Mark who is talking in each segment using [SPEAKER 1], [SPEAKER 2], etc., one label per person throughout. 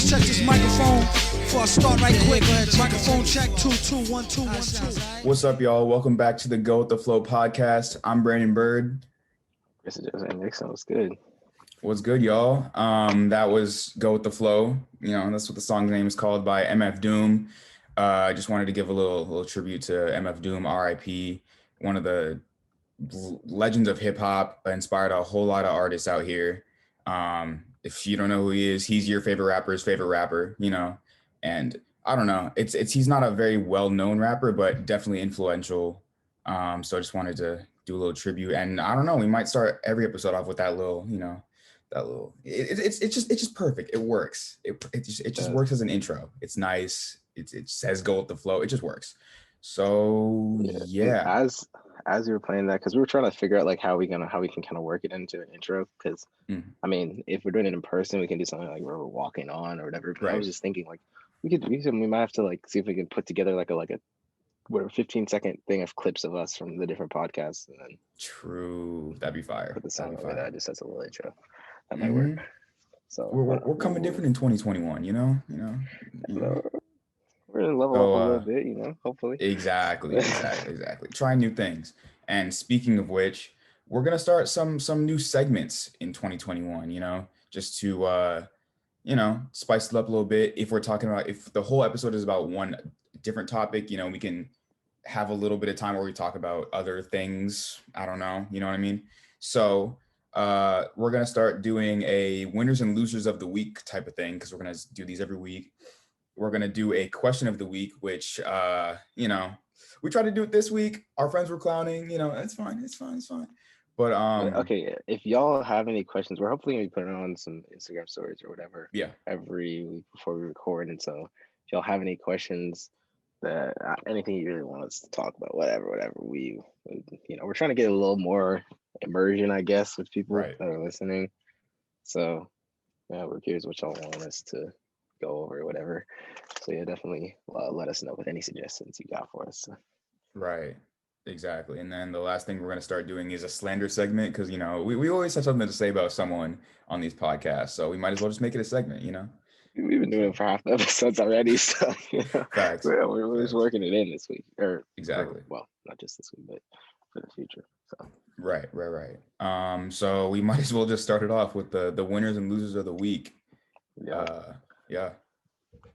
[SPEAKER 1] check this microphone before I start right quick. Microphone check 2 2 1 2 1 2.
[SPEAKER 2] What's up, y'all? Welcome back to the Go With The Flow podcast. I'm Brandon Bird.
[SPEAKER 3] This is Ajose-Nixon. What's good?
[SPEAKER 2] What's good, y'all? That was Go With The Flow. You know, that's what the song's name is called, by MF Doom. I just wanted to give a little tribute to MF Doom, R.I.P. One of the legends of hip hop, inspired a whole lot of artists out here. If you don't know who he is, he's your favorite rapper's favorite rapper, you know. And I don't know, it's he's not a very well-known rapper, but definitely influential. So I just wanted to do a little tribute, and I don't know, we might start every episode off with that little, you know, it's just perfect. It works. It just works as an intro. It's nice. It says go with the flow. It just works. So yeah.
[SPEAKER 3] As we were playing that, because we were trying to figure out like how we can kind of work it into an intro. Because I mean, if we're doing it in person, we can do something like where we're walking on or whatever. But
[SPEAKER 2] Right.
[SPEAKER 3] I was just thinking like we might have to like see if we can put together like a whatever 15-second thing of clips of us from the different podcasts, and then
[SPEAKER 2] True, that'd be fire.
[SPEAKER 3] put the sound over that just as a little intro. That might
[SPEAKER 2] Mm-hmm.
[SPEAKER 3] work. So
[SPEAKER 2] We're coming different in 2021, you know.
[SPEAKER 3] We're gonna level up a little bit, you know, hopefully.
[SPEAKER 2] Exactly. Try new things. And speaking of which, we're gonna start some new segments in 2021, you know, just to spice it up a little bit. If the whole episode is about one different topic, you know, we can have a little bit of time where we talk about other things. I don't know, you know what I mean? So we're gonna start doing a winners and losers of the week type of thing, because we're gonna do these every week. We're gonna do a question of the week, which we tried to do it this week. Our friends were clowning, you know, it's fine. But
[SPEAKER 3] okay, if y'all have any questions, we're hopefully gonna be putting on some Instagram stories or whatever.
[SPEAKER 2] Yeah.
[SPEAKER 3] Every week before we record, and so if y'all have any questions, that anything you really want us to talk about, whatever, we we're trying to get a little more immersion, I guess, with people
[SPEAKER 2] Right.
[SPEAKER 3] that are listening. So yeah, we're curious what y'all want us to go over or whatever. So yeah, definitely let us know with any suggestions you got for us.
[SPEAKER 2] Right. Exactly. And then the last thing we're going to start doing is a slander segment, because, you know, we always have something to say about someone on these podcasts. So we might as well just make it a segment, you know?
[SPEAKER 3] We've been doing it for half the episodes already. So,
[SPEAKER 2] Facts.
[SPEAKER 3] We're just working it in this week.
[SPEAKER 2] Exactly.
[SPEAKER 3] Well, not just this week, but for the future. So.
[SPEAKER 2] Right. So we might as well just start it off with the winners and losers of the week. Yeah.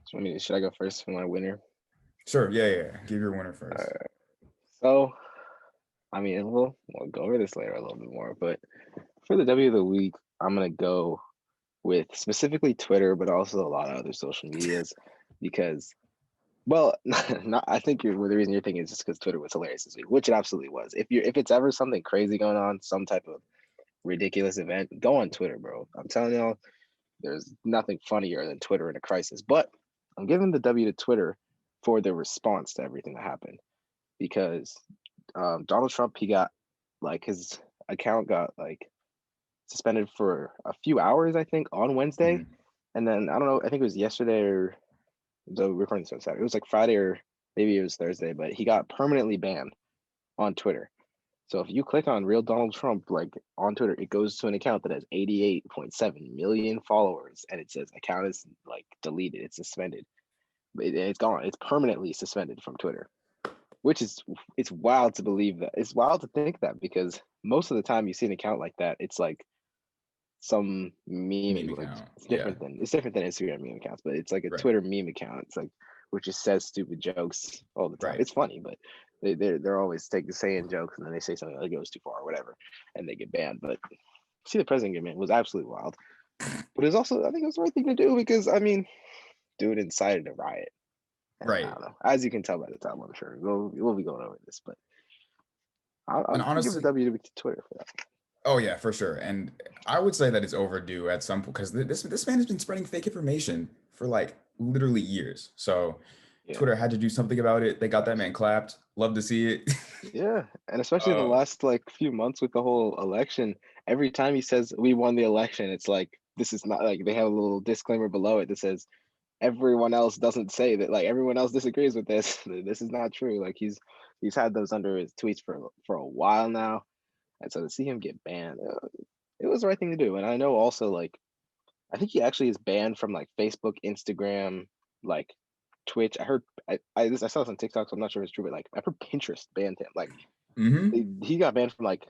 [SPEAKER 3] So, should I go first for my winner?
[SPEAKER 2] Sure. Yeah. Give your winner first.
[SPEAKER 3] So, we'll go over this later a little bit more, but for the W of the week, I'm gonna go with specifically Twitter, but also a lot of other social medias, because, well, I think the reason you're thinking is just because Twitter was hilarious this week, which it absolutely was. If it's ever something crazy going on, some type of ridiculous event, go on Twitter, bro. I'm telling y'all, there's nothing funnier than Twitter in a crisis. But I'm giving the W to Twitter for the response to everything that happened, because Donald Trump, he got his account got suspended for a few hours, I think, on Wednesday.
[SPEAKER 2] Mhm.
[SPEAKER 3] And then I don't know, I think it was yesterday, or we're recording this on Saturday. It was like Friday or maybe it was Thursday, but he got permanently banned on Twitter. So if you click on real Donald Trump on Twitter, it goes to an account that has 88.7 million followers, and it says account is deleted, it's suspended. It's gone. It's permanently suspended from Twitter, which it's wild to believe that. It's wild to think that, because most of the time you see an account like that, it's like some meme
[SPEAKER 2] account.
[SPEAKER 3] It's different than Instagram meme accounts, but it's like a
[SPEAKER 2] Right.
[SPEAKER 3] Twitter meme account. It's which just says stupid jokes all the time.
[SPEAKER 2] Right.
[SPEAKER 3] It's funny, but they're always saying jokes, and then they say something that goes too far or whatever, and they get banned. But see the president get banned was absolutely wild. But it's also, I think it was the right thing to do, because dude incited a riot. And
[SPEAKER 2] right.
[SPEAKER 3] I don't know. As you can tell by the time, I'm sure we'll be going over this, but I'll honestly give a W to Twitter for that.
[SPEAKER 2] Oh yeah, for sure. And I would say that it's overdue at some point, because this man has been spreading fake information for literally years. So yeah. Twitter had to do something about it. They got that man clapped. Love to see it.
[SPEAKER 3] Yeah, and especially the last few months with the whole election, every time he says we won the election, it's this is not they have a little disclaimer below it that says everyone else doesn't say that, everyone else disagrees with this. This is not true. He's had those under his tweets for a while now. And so to see him get banned, it was the right thing to do. And I know also I think he actually is banned from like Facebook, Instagram, like Twitch. I heard I saw this on TikTok, so I'm not sure if it's true, but like I heard Pinterest banned him. Like he got banned from like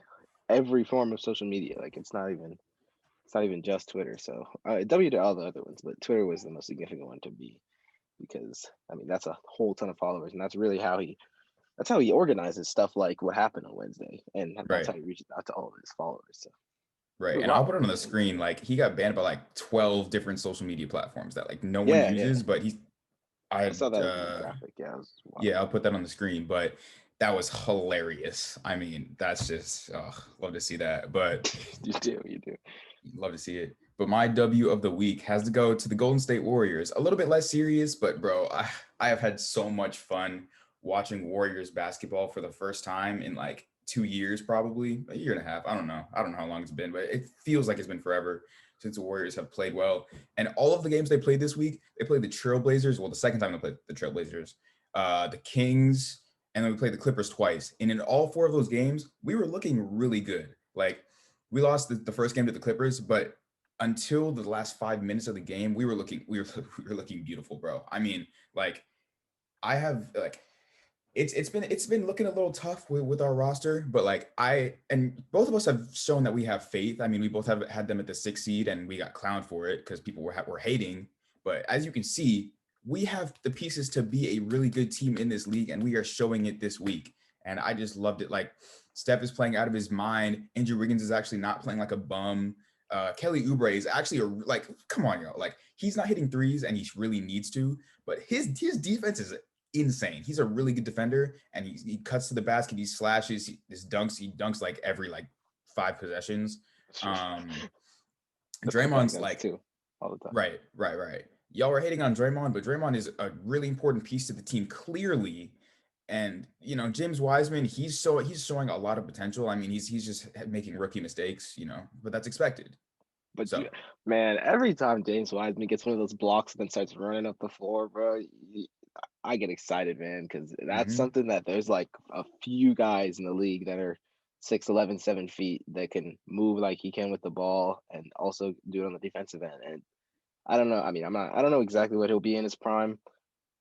[SPEAKER 3] every form of social media. Like it's not even just Twitter. So W to all the other ones, but Twitter was the most significant one to me because I mean that's a whole ton of followers, and that's really that's how he organizes stuff like what happened on Wednesday, and that's
[SPEAKER 2] Right.
[SPEAKER 3] how he reaches out to all of his followers. So
[SPEAKER 2] Right. And I'll put it on the screen. Like he got banned by like 12 different social media platforms that like no one uses, but
[SPEAKER 3] I saw that in the graphic. Yeah,
[SPEAKER 2] yeah, I'll put that on the screen, but that was hilarious. I mean, that's just love to see that. But
[SPEAKER 3] you do.
[SPEAKER 2] love to see it. But my W of the week has to go to the Golden State Warriors. A little bit less serious, but bro, I have had so much fun watching Warriors basketball for the first time in like 2 years, probably a year and a half. I don't know how long it's been, but it feels like it's been forever since the Warriors have played well. And all of the games they played this week, they played the Trailblazers. Well, the second time they played the Trailblazers, the Kings, and then we played the Clippers twice. And in all four of those games, we were looking really good. Like we lost the first game to the Clippers, but until the last 5 minutes of the game, we were looking beautiful, bro. I mean, like I have like it's been looking a little tough with our roster, but like and both of us have shown that we have faith. I mean, we both have had them at the 6th seed, and we got clowned for it because people were hating. But as you can see, we have the pieces to be a really good team in this league, and we are showing it this week. And I just loved it. Like Steph is playing out of his mind. Andrew Wiggins is actually not playing like a bum. Kelly Oubre is actually like, come on, y'all. Like he's not hitting threes, and he really needs to. But his defense is insane. He's a really good defender, and he cuts to the basket. He slashes. He dunks like every like 5 possessions. Draymond's like
[SPEAKER 3] too all the time.
[SPEAKER 2] Right. Y'all are hating on Draymond, but Draymond is a really important piece to the team clearly. And you know, James Wiseman, he's showing a lot of potential. I mean, he's just making rookie mistakes, you know, but that's expected.
[SPEAKER 3] But man, every time James Wiseman gets one of those blocks and then starts running up the floor, bro, I get excited, man, because that's something that there's like a few guys in the league that are 6'11", 7 feet that can move like he can with the ball and also do it on the defensive end. And I don't know. I mean, I don't know exactly what he'll be in his prime,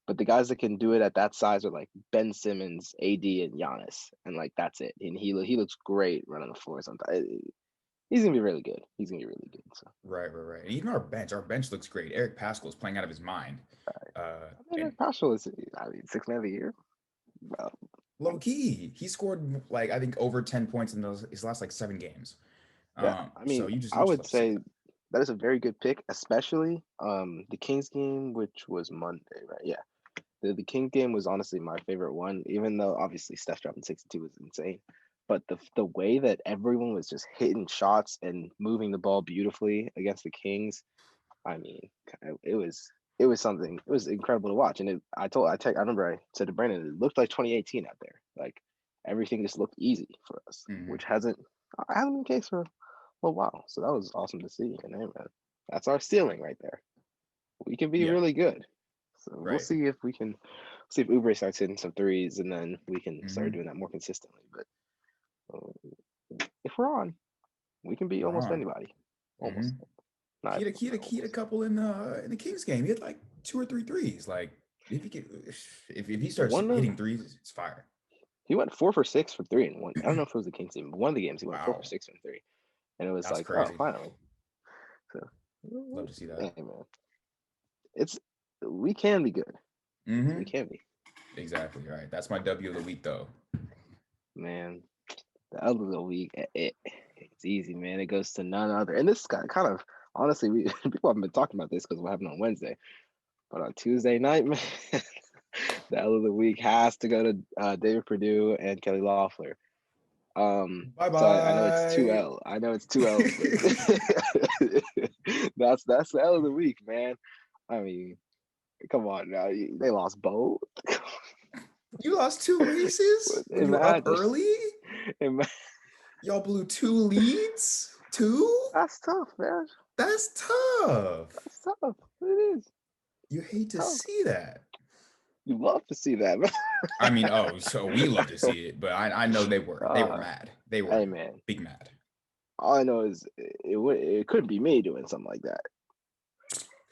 [SPEAKER 3] but the guys that can do it at that size are like Ben Simmons, AD, and Giannis, and like that's it. And he looks great running the floor sometimes. He's gonna be really good. So
[SPEAKER 2] right. And even our bench looks great. Eric Paschall is playing out of his mind.
[SPEAKER 3] Eric Paschall is, 6th man of the year. Well,
[SPEAKER 2] low key, he scored like I think over 10 points in his last like 7 games.
[SPEAKER 3] Yeah, I mean,
[SPEAKER 2] so
[SPEAKER 3] I would say that is a very good pick, especially the Kings game, which was Monday, right? Yeah, the Kings game was honestly my favorite one, even though obviously Steph dropping 62 was insane. But the way that everyone was just hitting shots and moving the ball beautifully against the Kings, I mean, it was something. It was incredible to watch. And I remember I said to Brandon, it looked like 2018 out there. Like everything just looked easy for us, which hasn't been the case for a little while. So that was awesome to see. And hey, man, that's our ceiling right there. We can be really good. So we'll see if Oubre starts hitting some threes, and then we can start doing that more consistently. But if we're on, we can beat almost anybody. Almost.
[SPEAKER 2] He had a couple in the Kings game. He had like 2 or 3 threes. Like if he starts hitting threes, it's fire.
[SPEAKER 3] He went 4 for 6 for 3 in one. I don't know if it was the Kings game, but one of the games he went 4 for 6 from 3, and it was
[SPEAKER 2] That's
[SPEAKER 3] like,
[SPEAKER 2] crazy.
[SPEAKER 3] oh, finally. So
[SPEAKER 2] love to see that.
[SPEAKER 3] Hey, man, we can be good. We can be.
[SPEAKER 2] Exactly right. That's my W of the week, though.
[SPEAKER 3] Man, the other of the week, it's easy, man. It goes to none other. And this guy kind of honestly, people haven't been talking about this because what happened on Wednesday, but on Tuesday night, man, the L of the week has to go to David Perdue and Kelly Loeffler.
[SPEAKER 2] Bye-bye.
[SPEAKER 3] So I know it's 2L. I know it's 2 L's. That's the L of the week, man. I mean, come on now. They lost both.
[SPEAKER 2] You lost 2 races when you were up early? Y'all blew 2 leads? 2?
[SPEAKER 3] That's tough, man.
[SPEAKER 2] That's tough.
[SPEAKER 3] It is.
[SPEAKER 2] You hate to see that.
[SPEAKER 3] You love to see that, man.
[SPEAKER 2] I mean, so we love to see it, but I know they were mad. They were big mad.
[SPEAKER 3] All I know is it couldn't be me doing something like that.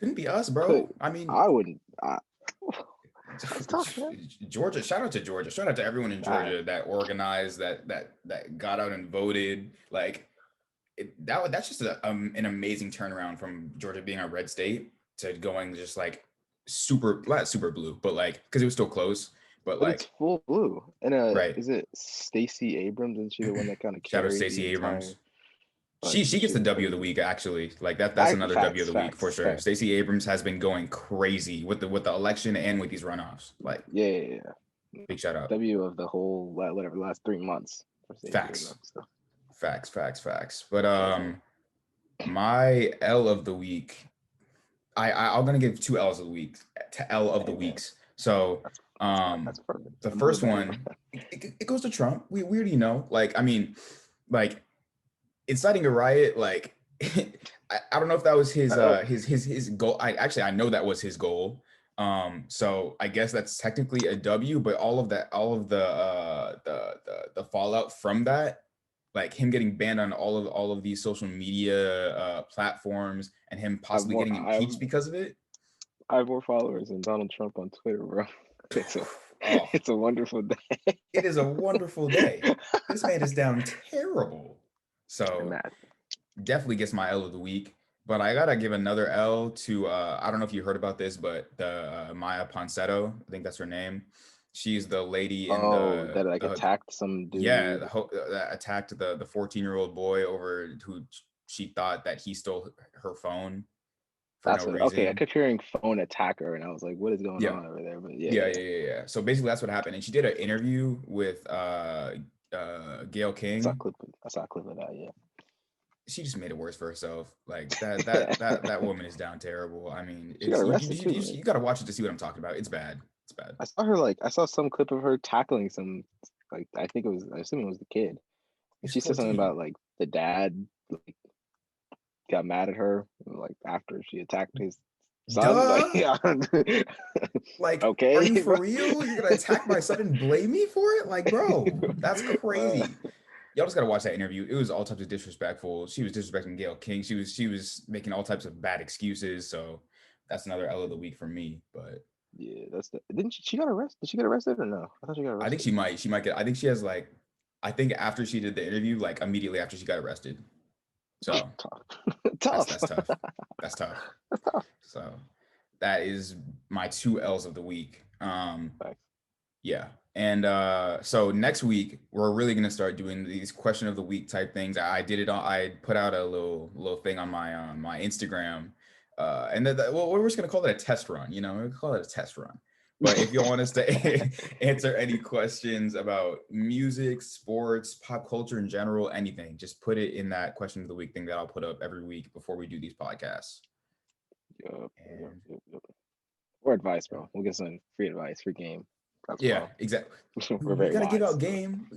[SPEAKER 2] Couldn't be us, bro. I mean,
[SPEAKER 3] I wouldn't. It's tough, man.
[SPEAKER 2] Georgia. Shout out to Georgia. Shout out to everyone in Georgia that organized, that got out and voted. Like that's just an amazing turnaround from Georgia being a red state to going just like not super blue, but like because it was still close. But
[SPEAKER 3] But
[SPEAKER 2] like
[SPEAKER 3] it's full blue. And
[SPEAKER 2] right.
[SPEAKER 3] is it Stacey Abrams? Isn't she the one that kind of
[SPEAKER 2] Shout out to
[SPEAKER 3] carried
[SPEAKER 2] Stacey
[SPEAKER 3] the entire?
[SPEAKER 2] Abrams. She gets the W of the week actually. Like that's another W of the week for sure. Stacey Abrams has been going crazy with the election and with these runoffs. Like
[SPEAKER 3] yeah.
[SPEAKER 2] Big shout out.
[SPEAKER 3] W of the whole last 3 months. For Stacey
[SPEAKER 2] Facts.
[SPEAKER 3] Abrams, so.
[SPEAKER 2] Facts. But my L of the week, I'm gonna give 2 L's of the week to L of the weeks. So
[SPEAKER 3] that's perfect.
[SPEAKER 2] The first one, it goes to Trump. We already know. Like, I mean, like inciting a riot, like I don't know if that was his goal. I know that was his goal. So I guess that's technically a W, but all of the fallout from that, like him getting banned on all of these social media platforms and him possibly getting impeached because of it.
[SPEAKER 3] I have more followers than Donald Trump on Twitter, bro. It's a wonderful day.
[SPEAKER 2] It is a wonderful day. This man is down terrible. So definitely gets my L of the week. But I gotta give another L to I don't know if you heard about this, but the Maya Ponsetto, I think that's her name. She's the lady in
[SPEAKER 3] that attacked some dude.
[SPEAKER 2] Yeah, that attacked the 14-year-old boy over who she thought that he stole her phone for no reason.
[SPEAKER 3] Okay, I kept hearing phone attacker, and I was like, "What is going on over there?" But
[SPEAKER 2] yeah. So basically, that's what happened. And she did an interview with Gayle King.
[SPEAKER 3] I saw a clip of that. Yeah.
[SPEAKER 2] She just made it worse for herself. Like that woman is down terrible. I mean,
[SPEAKER 3] she got arrested too,
[SPEAKER 2] you got to watch it to see what I'm talking about. It's bad. It's bad.
[SPEAKER 3] I saw some clip of her tackling some, like I assume it was the kid. And she said something about like the dad like got mad at her like after she attacked his son.
[SPEAKER 2] Like,
[SPEAKER 3] okay,
[SPEAKER 2] are you for real? You're gonna attack my son and blame me for it? Like, bro, that's crazy. Y'all just gotta watch that interview. It was all types of disrespectful. She was disrespecting Gayle King. She was making all types of bad excuses. So that's another L of the week for me. But
[SPEAKER 3] yeah, didn't she got arrested? Did she get arrested or no? I thought she got arrested.
[SPEAKER 2] I think she might get. I think she has like. I think after she did the interview, like immediately after she got arrested. So
[SPEAKER 3] tough.
[SPEAKER 2] That's tough. That's tough. So that is my 2 L's of the week. Yeah. And so next week we're really gonna start doing these question of the week type things. I put out a little thing on my Instagram, and we're just gonna call it a test run. You know, we'll call it a test run. But if you want us to answer any questions about music, sports, pop culture in general, anything, just put it in that question of the week thing that I'll put up every week before we do these podcasts.
[SPEAKER 3] Yep. Or advice, bro. We'll get some free advice, free game.
[SPEAKER 2] Yeah, exactly.
[SPEAKER 3] We're very
[SPEAKER 2] gotta
[SPEAKER 3] wise.
[SPEAKER 2] give out game.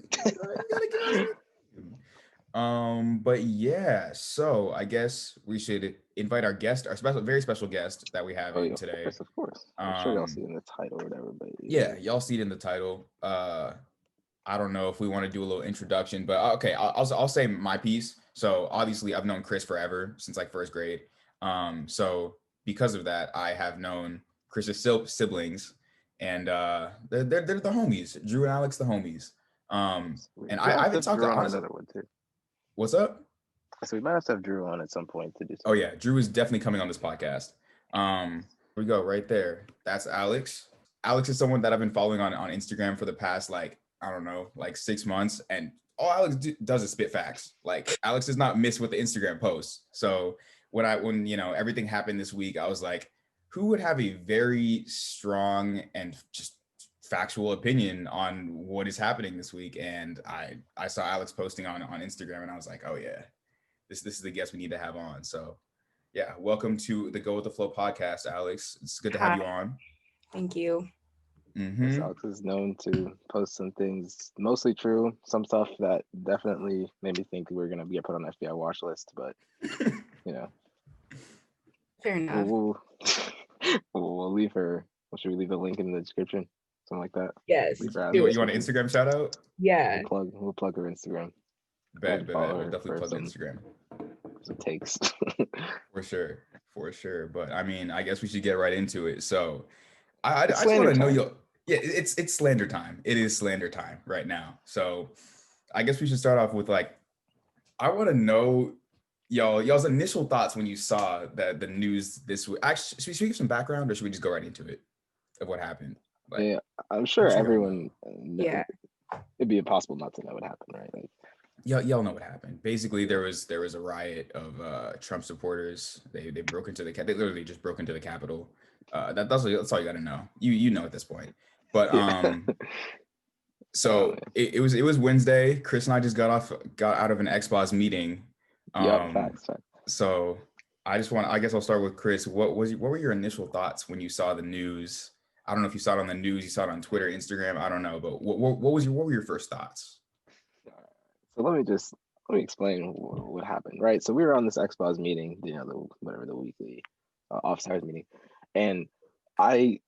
[SPEAKER 2] But yeah, so I guess we should invite our guest, our very special guest that we have today.
[SPEAKER 3] Of course. I'm sure y'all see it in the title or whatever, but
[SPEAKER 2] yeah, y'all see it in the title. I don't know if we want to do a little introduction, but okay, I'll say my piece. So obviously I've known Chris forever, since like first grade. So because of that, I have known Chris's siblings, and they're the homies. Drew and Alex, the homies. And I haven't talked to
[SPEAKER 3] another one too.
[SPEAKER 2] What's up?
[SPEAKER 3] So we might have to have Drew on at some point to do something.
[SPEAKER 2] Oh yeah, Drew is definitely coming on this podcast. Here we go, right there. That's Alex. Alex is someone that I've been following on Instagram for the past, like, I don't know, like 6 months. And all Alex does is spit facts. Like, Alex does not miss with the Instagram posts. So when you know, everything happened this week, I was like, who would have a very strong and just factual opinion on what is happening this week? And I saw Alex posting on Instagram, and I was like, oh yeah, this is the guest we need to have on. So yeah, welcome to the Go with the Flow podcast, Alex. It's good to have you on.
[SPEAKER 4] Thank you.
[SPEAKER 3] Mm-hmm. Alex is known to post some things mostly true, some stuff that definitely made me think we were gonna get put on the FBI watch list, but you know,
[SPEAKER 4] fair enough.
[SPEAKER 3] We'll leave her. Should we leave a link in the description? Something like that.
[SPEAKER 4] Yes.
[SPEAKER 2] You want an Instagram shout out?
[SPEAKER 4] Yeah.
[SPEAKER 3] We'll plug her Instagram.
[SPEAKER 2] Bet. We'll definitely plug the Instagram.
[SPEAKER 3] Some takes.
[SPEAKER 2] For for sure. But I mean, I guess we should get right into it. So I
[SPEAKER 3] It's
[SPEAKER 2] just want
[SPEAKER 3] slander
[SPEAKER 2] to know
[SPEAKER 3] time.
[SPEAKER 2] yeah, it's slander time. It is slander time right now. So I guess we should start off with like, I want to know y'all's initial thoughts when you saw the news this week. Actually, should we give some background or should we just go right into it of what happened? Like,
[SPEAKER 3] Yeah, I'm
[SPEAKER 2] I'm
[SPEAKER 3] sure
[SPEAKER 2] sure y'all
[SPEAKER 3] everyone.
[SPEAKER 2] know.
[SPEAKER 4] Yeah.
[SPEAKER 3] It'd be impossible not to know what happened, right? Like,
[SPEAKER 2] Y'all know what happened. Basically, there was a riot of Trump supporters. They broke into they literally just broke into the Capitol. That's all you got to know. You know at this point. But
[SPEAKER 3] yeah. Oh
[SPEAKER 2] so
[SPEAKER 3] man.
[SPEAKER 2] it was Wednesday. Chris and I just got out of an expos meeting.
[SPEAKER 3] Yep.
[SPEAKER 2] Um,
[SPEAKER 3] Facts.
[SPEAKER 2] so I guess I'll start with Chris. What were your initial thoughts when you saw the news? I don't know if you saw it on the news, you saw it on Twitter, Instagram. I don't know, but what were your first thoughts?
[SPEAKER 3] So let me explain what happened, right? So we were on this expos meeting, the weekly office hours meeting, and I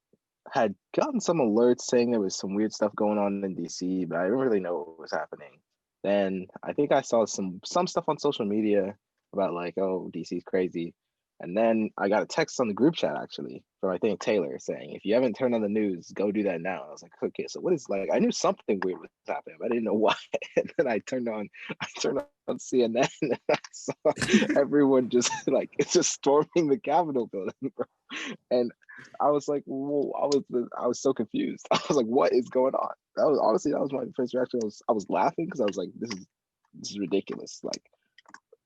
[SPEAKER 3] had gotten some alerts saying there was some weird stuff going on in DC, but I didn't really know what was happening. Then I think I saw some stuff on social media about like, oh, DC's crazy. And then I got a text on the group chat actually from I think Taylor saying, if you haven't turned on the news, go do that now. I was like, okay, so what is like I knew something weird was happening, but I didn't know why. And then I turned on CNN and I saw everyone just like it's just storming the Capitol building, bro. And I was like, whoa, I was so confused. I was like, what is going on? That was my first reaction. I was laughing because I was like, this is ridiculous. Like,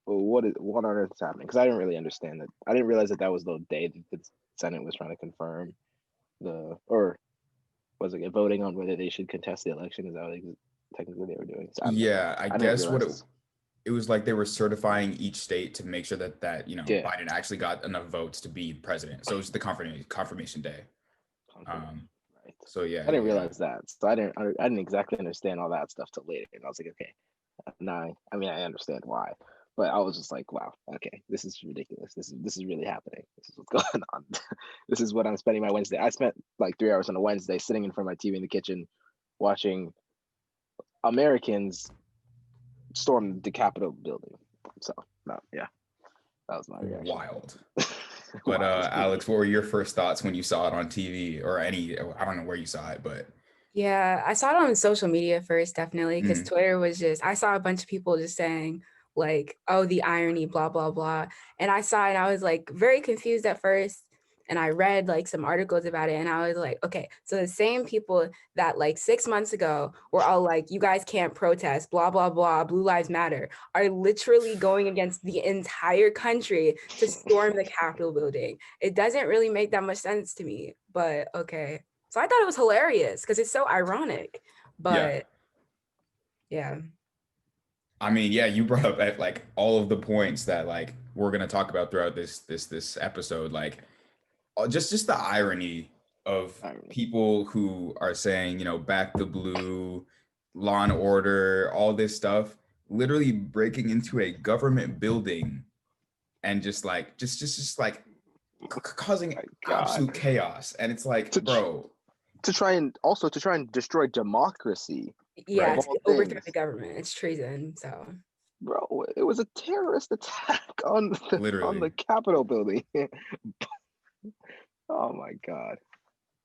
[SPEAKER 3] what on earth is happening? Because I didn't really understand that. I didn't realize that was the day that the Senate was trying to confirm or was it voting on whether they should contest the election? Is that what technically they were doing? So I don't know.
[SPEAKER 2] Yeah, I
[SPEAKER 3] I didn't
[SPEAKER 2] guess
[SPEAKER 3] realize.
[SPEAKER 2] it was like they were certifying each state to make sure that
[SPEAKER 3] Yeah.
[SPEAKER 2] Biden actually got enough votes to be president. So it was the confirmation day.
[SPEAKER 3] Right.
[SPEAKER 2] So yeah,
[SPEAKER 3] I didn't realize that. So I didn't exactly understand all that stuff till later. And I was like, okay, now I mean I understand why. But I was just like, wow, okay, this is ridiculous. This is really happening. This is what's going on. This is what I'm spending my Wednesday. I spent like 3 hours on a Wednesday sitting in front of my TV in the kitchen watching Americans storm the Capitol building. So no, yeah, that was my reaction.
[SPEAKER 2] wild. But Alex, what were your first thoughts when you saw it on TV or I don't know where you saw it, but
[SPEAKER 4] Yeah, I saw it on social media first, definitely, because Twitter was just, I saw a bunch of people just saying, like, oh, the irony, blah, blah, blah. And I saw it, and I was like very confused at first. And I read like some articles about it, and I was like, okay, so the same people that like 6 months ago were all like, you guys can't protest, blah, blah, blah, Blue Lives Matter, are literally going against the entire country to storm the Capitol building. It doesn't really make that much sense to me, but okay. So I thought it was hilarious because it's so ironic, but yeah.
[SPEAKER 2] I mean, yeah, you brought up at like all of the points that like we're gonna talk about throughout this episode, like just the irony of people who are saying, back the blue, law and order, all this stuff, literally breaking into a government building and just like like causing absolute chaos. And it's like, bro,
[SPEAKER 3] to try and destroy democracy.
[SPEAKER 4] Yeah,
[SPEAKER 2] right.
[SPEAKER 4] to overthrow the government. It's treason. So,
[SPEAKER 3] bro, it was a terrorist attack on the Capitol building. Oh my God,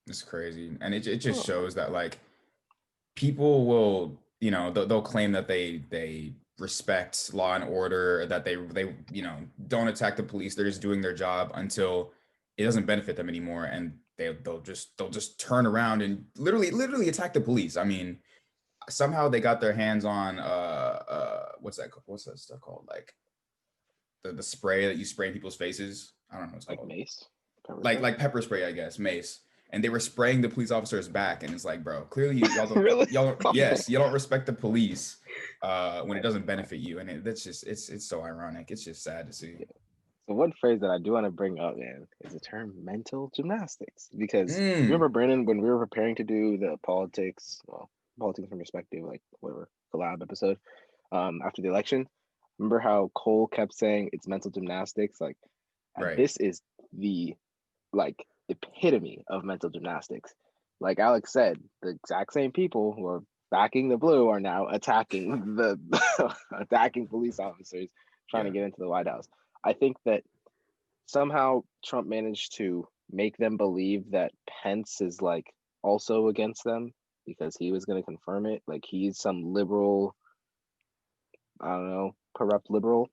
[SPEAKER 2] it's crazy, and it just shows that like people will, they'll claim that they respect law and order, that they don't attack the police. They're just doing their job until it doesn't benefit them anymore, and they'll just turn around and literally attack the police. I mean, somehow they got their hands on what's that stuff called, like the spray that you spray in people's faces. I don't know what's
[SPEAKER 3] like
[SPEAKER 2] called.
[SPEAKER 3] mace,
[SPEAKER 2] like pepper spray, I guess, mace. And they were spraying the police officers back, and it's like, bro, clearly y'all don't
[SPEAKER 3] really?
[SPEAKER 2] yes, you don't respect the police when it doesn't benefit you, and that's just it's so ironic. It's just sad to see.
[SPEAKER 3] Yeah. So one phrase that I do want to bring up, man, is the term mental gymnastics. Because remember, Brandon, when we were preparing to do the politics from perspective, like whatever collab episode, after the election, remember how Cole kept saying it's mental gymnastics? Like,
[SPEAKER 2] right.
[SPEAKER 3] This is the like epitome of mental gymnastics. Like Alex said, the exact same people who are backing the blue are now attacking attacking police officers trying to get into the White House. I think that somehow Trump managed to make them believe that Pence is like also against them because he was going to confirm it. Like he's some liberal, I don't know, corrupt liberal.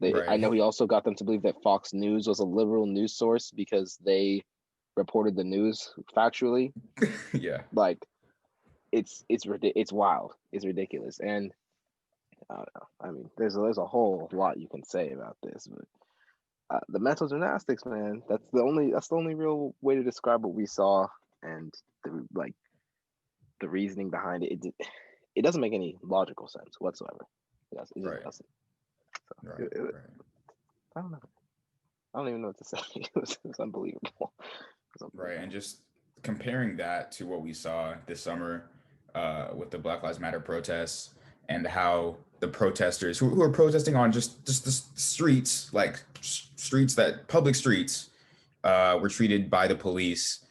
[SPEAKER 3] I
[SPEAKER 2] Right.
[SPEAKER 3] know he also got them to believe that Fox News was a liberal news source because they reported the news factually.
[SPEAKER 2] Yeah.
[SPEAKER 3] Like it's wild. It's ridiculous. And I don't know. I mean, there's a whole lot you can say about this, but the mental gymnastics, man. That's the only real way to describe what we saw, and the reasoning behind it. It doesn't make any logical sense whatsoever. It just
[SPEAKER 2] Right.
[SPEAKER 3] doesn't. So
[SPEAKER 2] Right. Right.
[SPEAKER 3] I don't know. I don't even know what to say. It was unbelievable.
[SPEAKER 2] Right. And just comparing that to what we saw this summer with the Black Lives Matter protests and how the protesters who are protesting on just the streets, like streets that public streets, were treated by the police.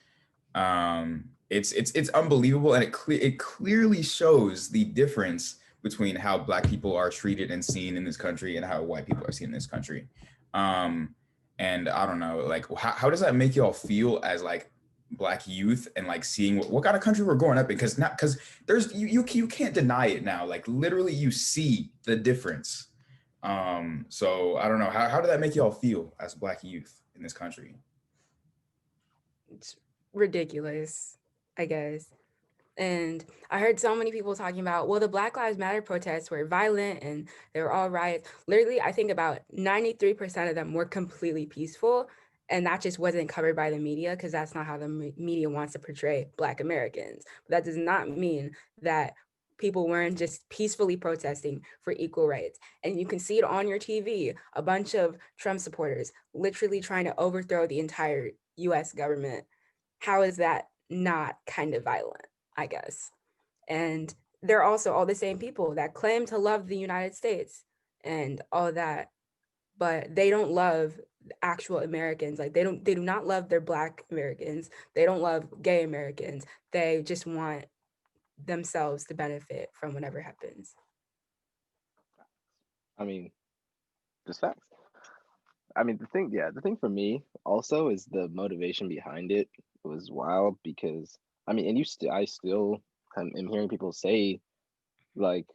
[SPEAKER 2] It's unbelievable, and it clearly shows the difference between how Black people are treated and seen in this country and how white people are seen in this country. And I don't know, like how does that make y'all feel as like Black youth and like seeing what kind of country we're growing up in? Because there's you can't deny it now. Like literally, you see the difference. So I don't know, how did that make y'all feel as Black youth in this country?
[SPEAKER 4] It's ridiculous, I guess. And I heard so many people talking about, well, the Black Lives Matter protests were violent and they were all riots. Literally, I think about 93% of them were completely peaceful. And that just wasn't covered by the media because that's not how the media wants to portray Black Americans. But that does not mean that people weren't just peacefully protesting for equal rights. And you can see it on your TV, a bunch of Trump supporters literally trying to overthrow the entire US government. How is that not kind of violent? I guess. And they're also all the same people that claim to love the United States and all that, but they don't love actual Americans. Like they do not love their Black Americans. They don't love gay Americans. They just want themselves to benefit from whatever happens.
[SPEAKER 3] I mean, just facts. I mean, the thing for me also is the motivation behind it was wild because I mean, and I still am hearing people say like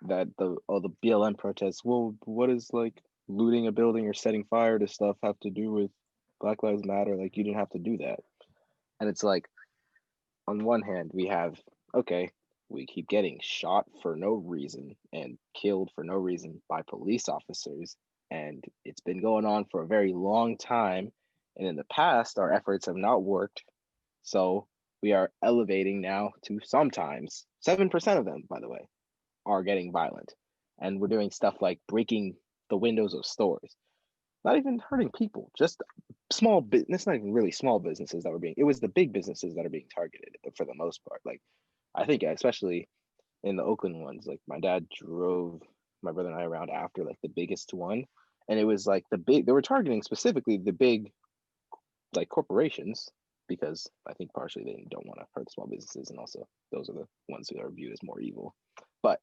[SPEAKER 3] that the BLM protests. Well, what does like looting a building or setting fire to stuff have to do with Black Lives Matter? Like you didn't have to do that. And it's like on one hand we have okay, we keep getting shot for no reason and killed for no reason by police officers, and it's been going on for a very long time. And in the past, our efforts have not worked. So we are elevating now to sometimes 7% of them, by the way, are getting violent. And we're doing stuff like breaking the windows of stores, not even hurting people, just small business, not even really small businesses that were being, it was the big businesses that are being targeted for the most part. Like, I think, especially in the Oakland ones, like my dad drove my brother and I around after like the biggest one. And it was like they were targeting specifically the big like corporations because I think partially they don't want to hurt the small businesses, and also those are the ones who are viewed as more evil. But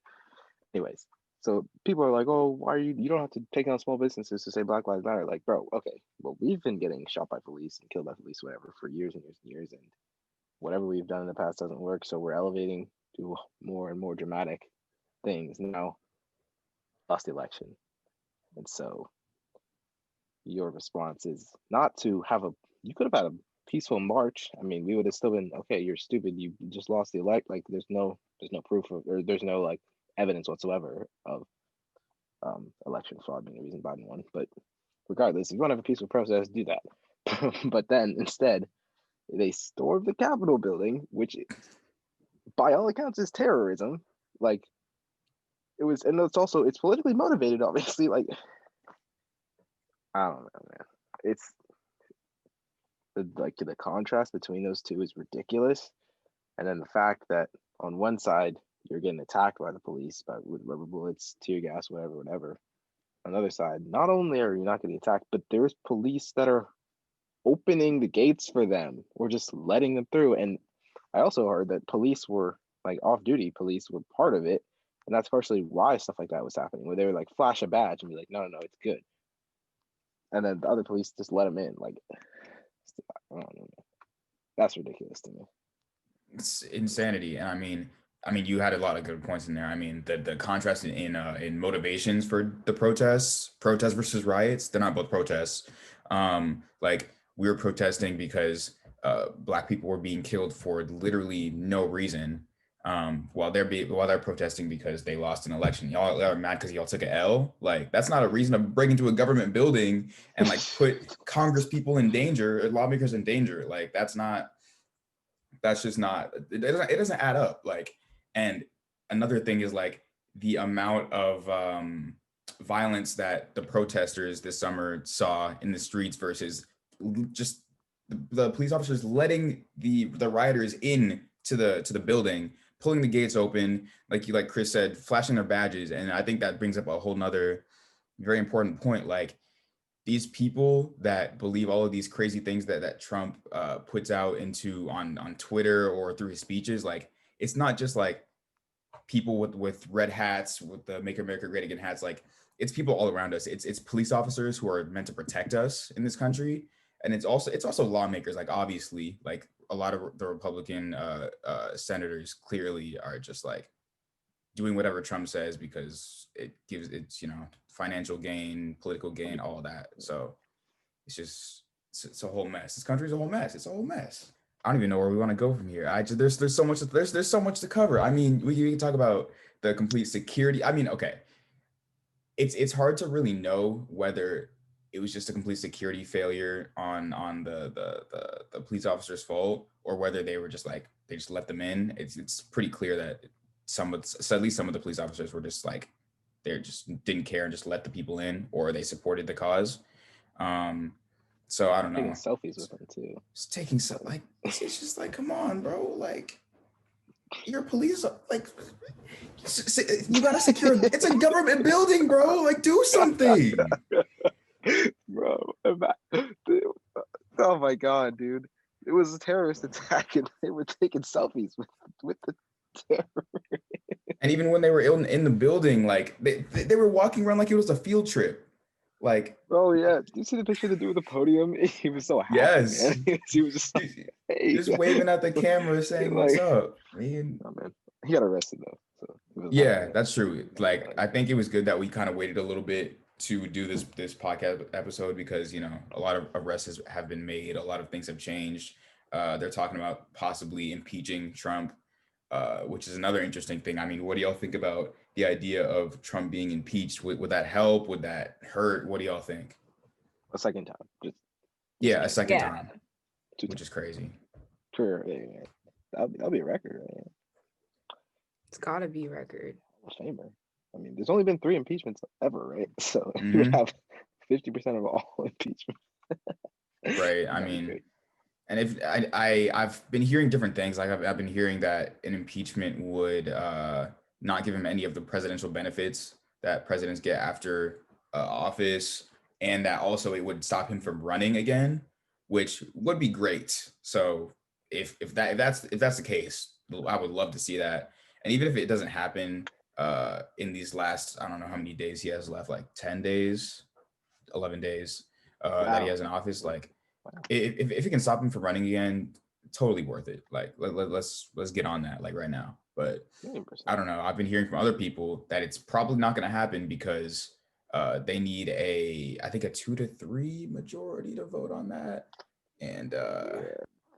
[SPEAKER 3] anyways, so people are like, oh, why are you don't have to take on small businesses to say Black Lives Matter. Like, bro, okay, well, we've been getting shot by police and killed by police, whatever, for years and years and years, and whatever we've done in the past doesn't work. So we're elevating to more and more dramatic things now. Lost the election, and so your response is not to have you could have had a peaceful march. I mean, we would have still been okay, you're stupid, you just lost the elect. Like there's no proof of, or there's no like evidence whatsoever of election fraud being the reason Biden won. But regardless, if you want to have a peaceful protest, do that. But then instead they stormed the Capitol building, which by all accounts is terrorism. Like it was, and it's politically motivated, obviously. Like I don't know, man. It's the contrast between those two is ridiculous. And then the fact that on one side you're getting attacked by the police with rubber bullets, tear gas, whatever. On the other side, not only are you not getting attacked, but there's police that are opening the gates for them or just letting them through. And I also heard that police were like off-duty police were part of it, and that's partially why stuff like that was happening, where they would like flash a badge and be like, no, it's good. and then the other police just let him in. Like, I don't know. That's ridiculous to me.
[SPEAKER 2] It's insanity. And I mean, you had a lot of good points in there. I mean, the contrast in motivations for the protests versus riots, they're not both protests. Like we were protesting because Black people were being killed for literally no reason. While they're protesting because they lost an election. Y'all are mad because y'all took an L. Like that's not a reason to break into a government building and like put Congress people in danger, lawmakers in danger. Like that's just not, it doesn't add up. Like, and another thing is like the amount of violence that the protesters this summer saw in the streets versus just the police officers letting the rioters in to the building, pulling the gates open, like Chris said, flashing their badges. And I think that brings up a whole nother very important point. Like these people that believe all of these crazy things that Trump puts out on Twitter or through his speeches, like it's not just like people with red hats, with the Make America Great Again hats. Like it's people all around us. It's police officers who are meant to protect us in this country, and it's also lawmakers. Like obviously, like a lot of the Republican senators clearly are just like doing whatever Trump says because it's financial gain, political gain, all that. So it's a whole mess. This country's a whole mess. It's a whole mess. I don't even know where we want to go from here. There's so much there's so much to cover. I mean, we can talk about the complete security. I mean, okay, it's hard to really know whether it was just a complete security failure on the police officer's fault or whether they were just like they just let them in. It's pretty clear that at least some of the police officers were just like they just didn't care and just let the people in, or they supported the cause. So I don't know.
[SPEAKER 3] Taking selfies with them too.
[SPEAKER 2] Just taking like it's just like, come on, bro. Like your police, like you gotta secure. It's a government building, bro. Like do something,
[SPEAKER 3] bro. Oh my god, dude. It was a terrorist attack, and they were taking selfies with the terror.
[SPEAKER 2] And even when they were in the building, like they were walking around like it was a field trip. Like,
[SPEAKER 3] oh yeah, do you see the picture of the dude with the podium? He was so happy,
[SPEAKER 2] yes,
[SPEAKER 3] man. He was just like, hey,
[SPEAKER 2] just waving at the camera, saying
[SPEAKER 3] like,
[SPEAKER 2] "What's up?" Man.
[SPEAKER 3] Oh man, he got arrested though. So
[SPEAKER 2] yeah, that's true. Like, I think it was good that we kind of waited a little bit to do this podcast episode because a lot of arrests have been made, a lot of things have changed. They're talking about possibly impeaching Trump, which is another interesting thing. I mean, what do y'all think about the idea of Trump being impeached? Would that help? Would that hurt? What do y'all think?
[SPEAKER 3] A second time.
[SPEAKER 2] A second time, which is crazy.
[SPEAKER 3] Sure, yeah. That'll be a record. Man.
[SPEAKER 4] It's gotta be a record.
[SPEAKER 3] Famer. I mean, there's only been 3 impeachments ever, right? So you would have 50% of all impeachment.
[SPEAKER 2] Right. I mean, great. And if I've been hearing different things. Like I've been hearing that an impeachment would not give him any of the presidential benefits that presidents get after office, and that also it would stop him from running again, which would be great. So if that's the case, I would love to see that. And even if it doesn't happen in these last, I don't know how many days he has left, like 10 days, 11 days that he has in office, like if it can stop him from running again, totally worth it. Like let's get on that like right now. But 100%. I don't know. I've been hearing from other people that it's probably not going to happen because they need I think a 2-3 majority to vote on that. And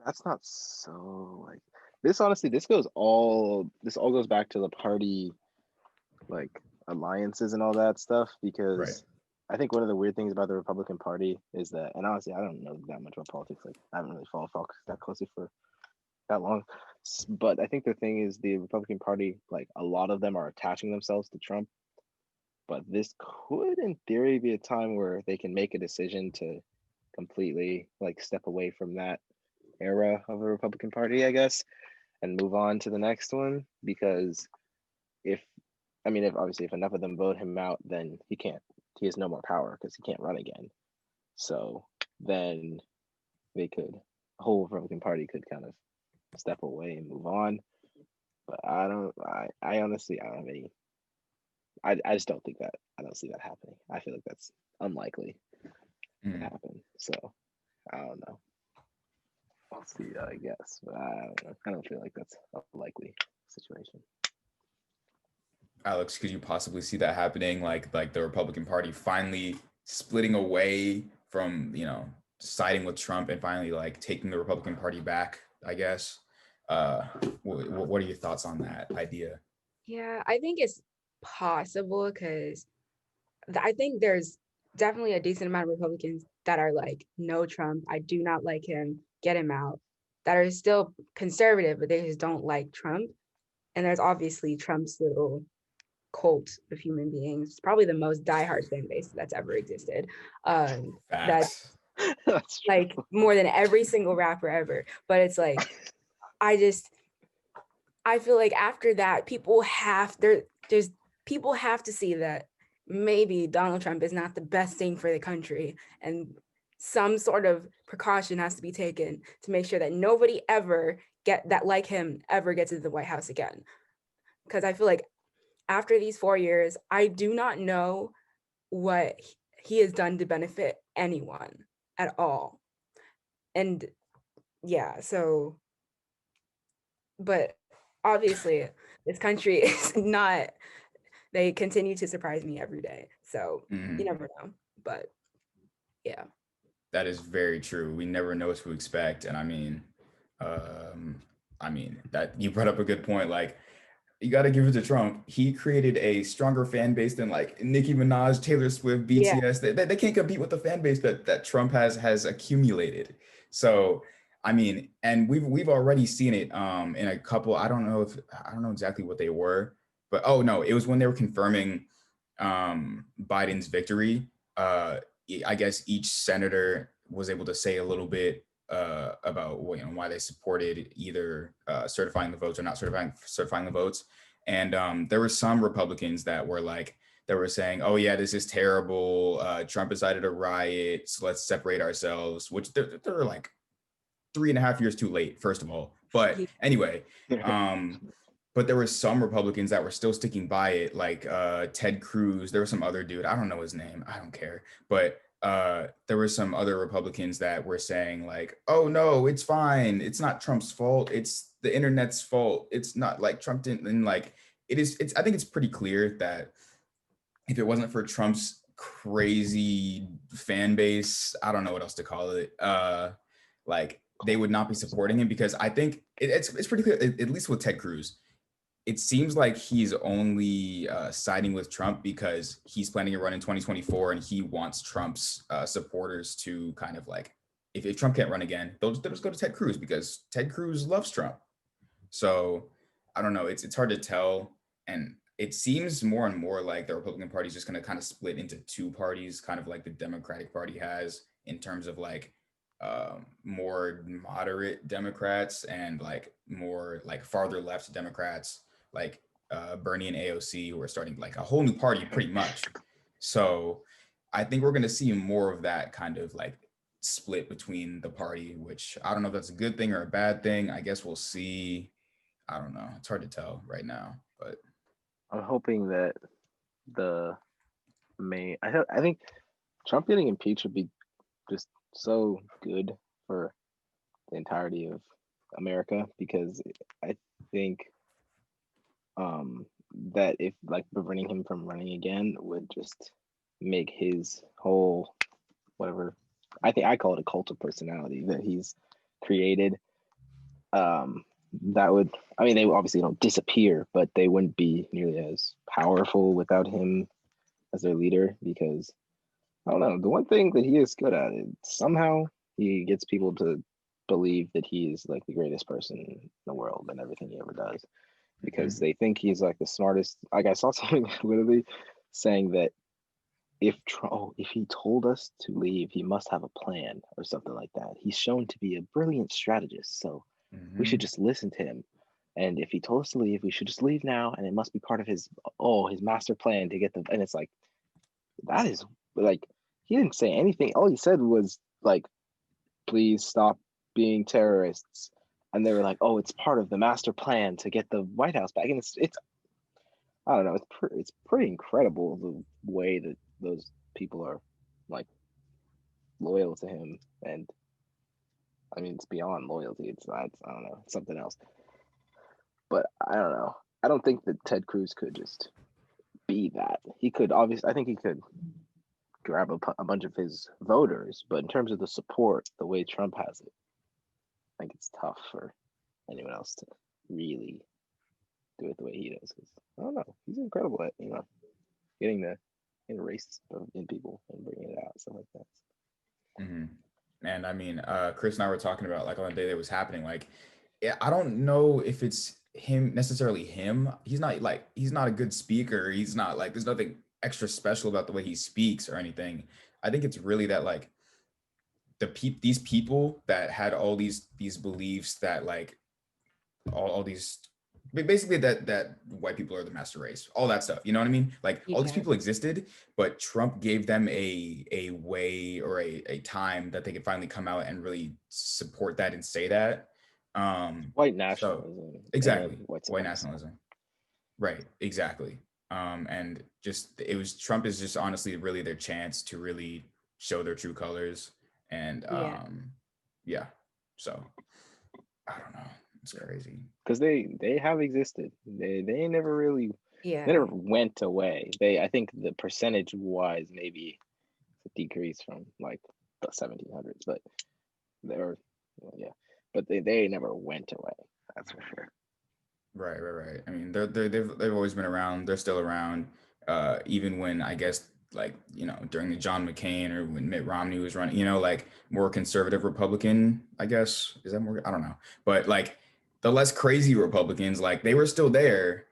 [SPEAKER 3] that's not so like this. Honestly, this all goes back to the party like alliances and all that stuff because. Right. I think one of the weird things about the Republican Party is that, and honestly, I don't know that much about politics. Like, I haven't really followed Fox that closely for that long. But I think the thing is, the Republican Party, like, a lot of them are attaching themselves to Trump. But this could, in theory, be a time where they can make a decision to completely, like, step away from that era of the Republican Party, I guess, and move on to the next one. Because if enough of them vote him out, then he has no more power because he can't run again. So then the whole Republican Party could kind of step away and move on. But I honestly don't have any. I just don't think that. I don't see that happening. I feel like that's unlikely.
[SPEAKER 2] Mm.
[SPEAKER 3] happen. So I don't know. We'll see, I guess, but I don't know. I don't feel like that's a likely situation.
[SPEAKER 2] Alex, could you possibly see that happening? Like the Republican Party finally splitting away from, siding with Trump and finally like taking the Republican Party back, I guess. What are your thoughts on that idea?
[SPEAKER 4] Yeah, I think it's possible because I think there's definitely a decent amount of Republicans that are like, no Trump, I do not like him, get him out, that are still conservative, but they just don't like Trump. And there's obviously Trump's little cult of human beings. It's probably the most diehard fan base that's ever existed. That's
[SPEAKER 2] Facts.
[SPEAKER 3] That's true.
[SPEAKER 4] like more than every single rapper ever. But it's like, I feel like after that, people have to see that maybe Donald Trump is not the best thing for the country, and some sort of precaution has to be taken to make sure that nobody ever like him ever gets into the White House again. Because I feel like after these 4 years, I do not know what he has done to benefit anyone at all. And yeah, so, but obviously this country is not, they continue to surprise me every day. So you never know, but yeah.
[SPEAKER 2] That is very true. We never know what to expect. And that you brought up a good point. Like, you got to give it to Trump. He created a stronger fan base than like Nicki Minaj, Taylor Swift,
[SPEAKER 4] Yeah.
[SPEAKER 2] BTS. They can't compete with the fan base that Trump has accumulated. So, and we've already seen it in a couple. I don't know exactly what they were, but oh no, it was when they were confirming Biden's victory. I guess each senator was able to say a little bit about why they supported either certifying the votes or not certifying the votes. And there were some Republicans that were saying, "Oh yeah, this is terrible. Trump decided to riot, so let's separate ourselves." Which they're like 3.5 years too late, first of all. But anyway, but there were some Republicans that were still sticking by it, like Ted Cruz. There was some other dude, I don't know his name, I don't care, but there were some other Republicans that were saying like, "Oh no, it's fine. It's not Trump's fault. It's the internet's fault. It's not like Trump didn't." And like, I think it's pretty clear that if it wasn't for Trump's crazy fan base, I don't know what else to call it. Like, they would not be supporting him, because I think it's pretty clear, at least with Ted Cruz. It seems like he's only siding with Trump because he's planning to run in 2024, and he wants Trump's supporters to kind of like, if Trump can't run again, they'll just go to Ted Cruz because Ted Cruz loves Trump. So I don't know. It's hard to tell, and it seems more and more like the Republican Party is just going to kind of split into two parties, kind of like the Democratic Party has, in terms of like more moderate Democrats and like more like farther left Democrats, like Bernie and AOC, who are starting like a whole new party pretty much. So I think we're going to see more of that kind of like split between the party, which I don't know if that's a good thing or a bad thing. I guess we'll see. I don't know. It's hard to tell right now, but
[SPEAKER 3] I'm hoping that the I think Trump getting impeached would be just so good for the entirety of America, because I think that if like preventing him from running again would just make his whole whatever, I think I call it a cult of personality that he's created, that would, I mean, they obviously don't disappear, but they wouldn't be nearly as powerful without him as their leader, because I don't know, the one thing that he is good at is somehow he gets people to believe that he is like the greatest person in the world and everything he ever does, because they think he's like the smartest. Like, I saw something literally saying that if he told us to leave, he must have a plan or something like that. He's shown to be a brilliant strategist, so we should just listen to him. And if he told us to leave, we should just leave now, and it must be part of his master plan to get the. And it's like, that is like, he didn't say anything. All he said was like, please stop being terrorists. And they were like, oh, it's part of the master plan to get the White House back. And it's I don't know, it's pretty incredible the way that those people are like loyal to him, and I mean, it's beyond loyalty. It's not. I don't know. It's something else. But I don't know. I don't think that Ted Cruz could just be that. He could obviously. I think he could grab a bunch of his voters, but in terms of the support, the way Trump has it, I think it's tough for anyone else to really do it the way he does. Because I don't know. He's incredible at getting the race in people and bringing it out, stuff like that.
[SPEAKER 2] Mm-hmm. And I mean, Chris and I were talking about like on the day that was happening. Like, yeah, I don't know if it's necessarily him. He's not a good speaker. He's not like, there's nothing extra special about the way he speaks or anything. I think it's really that like these people that had all these beliefs that like all these basically that white people are the master race, all that stuff, you know what I mean? Like all these people existed, but Trump gave them a way or a time that they could finally come out and really support that and say that.
[SPEAKER 3] White nationalism.
[SPEAKER 2] So, exactly. White nationalism. Right, exactly. And just Trump is just honestly really their chance to really show their true colors. And yeah. So I don't know. It's crazy.
[SPEAKER 3] Because they have existed. They never really they never went away. I think the percentage wise maybe a decrease from like the 1700s, but but they never went away. That's for sure.
[SPEAKER 2] Right. I mean, they've always been around. They're still around. Even when I guess like during the John McCain or when Mitt Romney was running, like more conservative Republican, I guess is that more? I don't know, but like the less crazy Republicans, like they were still there.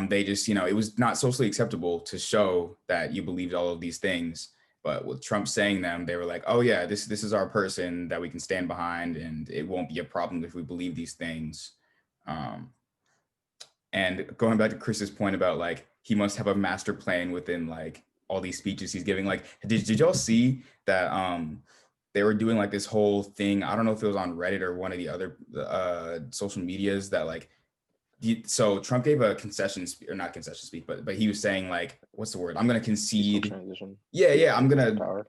[SPEAKER 2] They just it was not socially acceptable to show that you believed all of these things. But with Trump saying them, they were like, oh yeah, this is our person that we can stand behind, and it won't be a problem if we believe these things. And going back to Chris's point about like he must have a master plan within like all these speeches he's giving. Like, did y'all see that they were doing like this whole thing? I don't know if it was on Reddit or one of the other social medias that like. So Trump gave a not concession speech, but he was saying like, what's the word? I'm going to concede.
[SPEAKER 3] Transition.
[SPEAKER 2] Yeah. I'm going to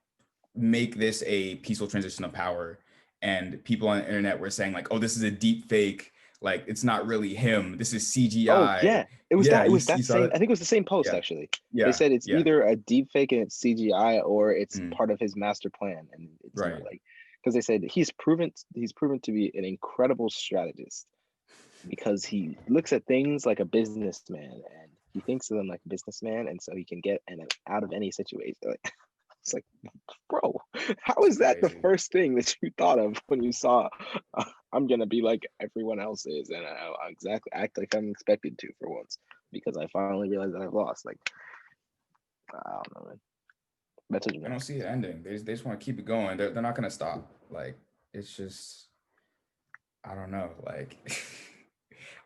[SPEAKER 2] make this a peaceful transition of power. And people on the internet were saying like, oh, this is a deep fake. Like it's not really him. This is CGI.
[SPEAKER 3] Oh yeah, it was that. It was that same. I think it was the same post actually. Yeah. They said it's either a deep fake and it's CGI or it's part of his master plan. And it's not like because they said he's proven to be an incredible strategist because he looks at things like a businessman and he thinks of them like a businessman, and so he can get out of any situation. It's like, bro, how is that the first thing that you thought of when you saw I'm gonna be like everyone else is, and I exactly act like I'm expected to for once because I finally realized that I've lost. Like, I don't know, man.
[SPEAKER 2] I don't see it ending. They just want to keep it going. They're not gonna stop. Like, it's just, I don't know. Like,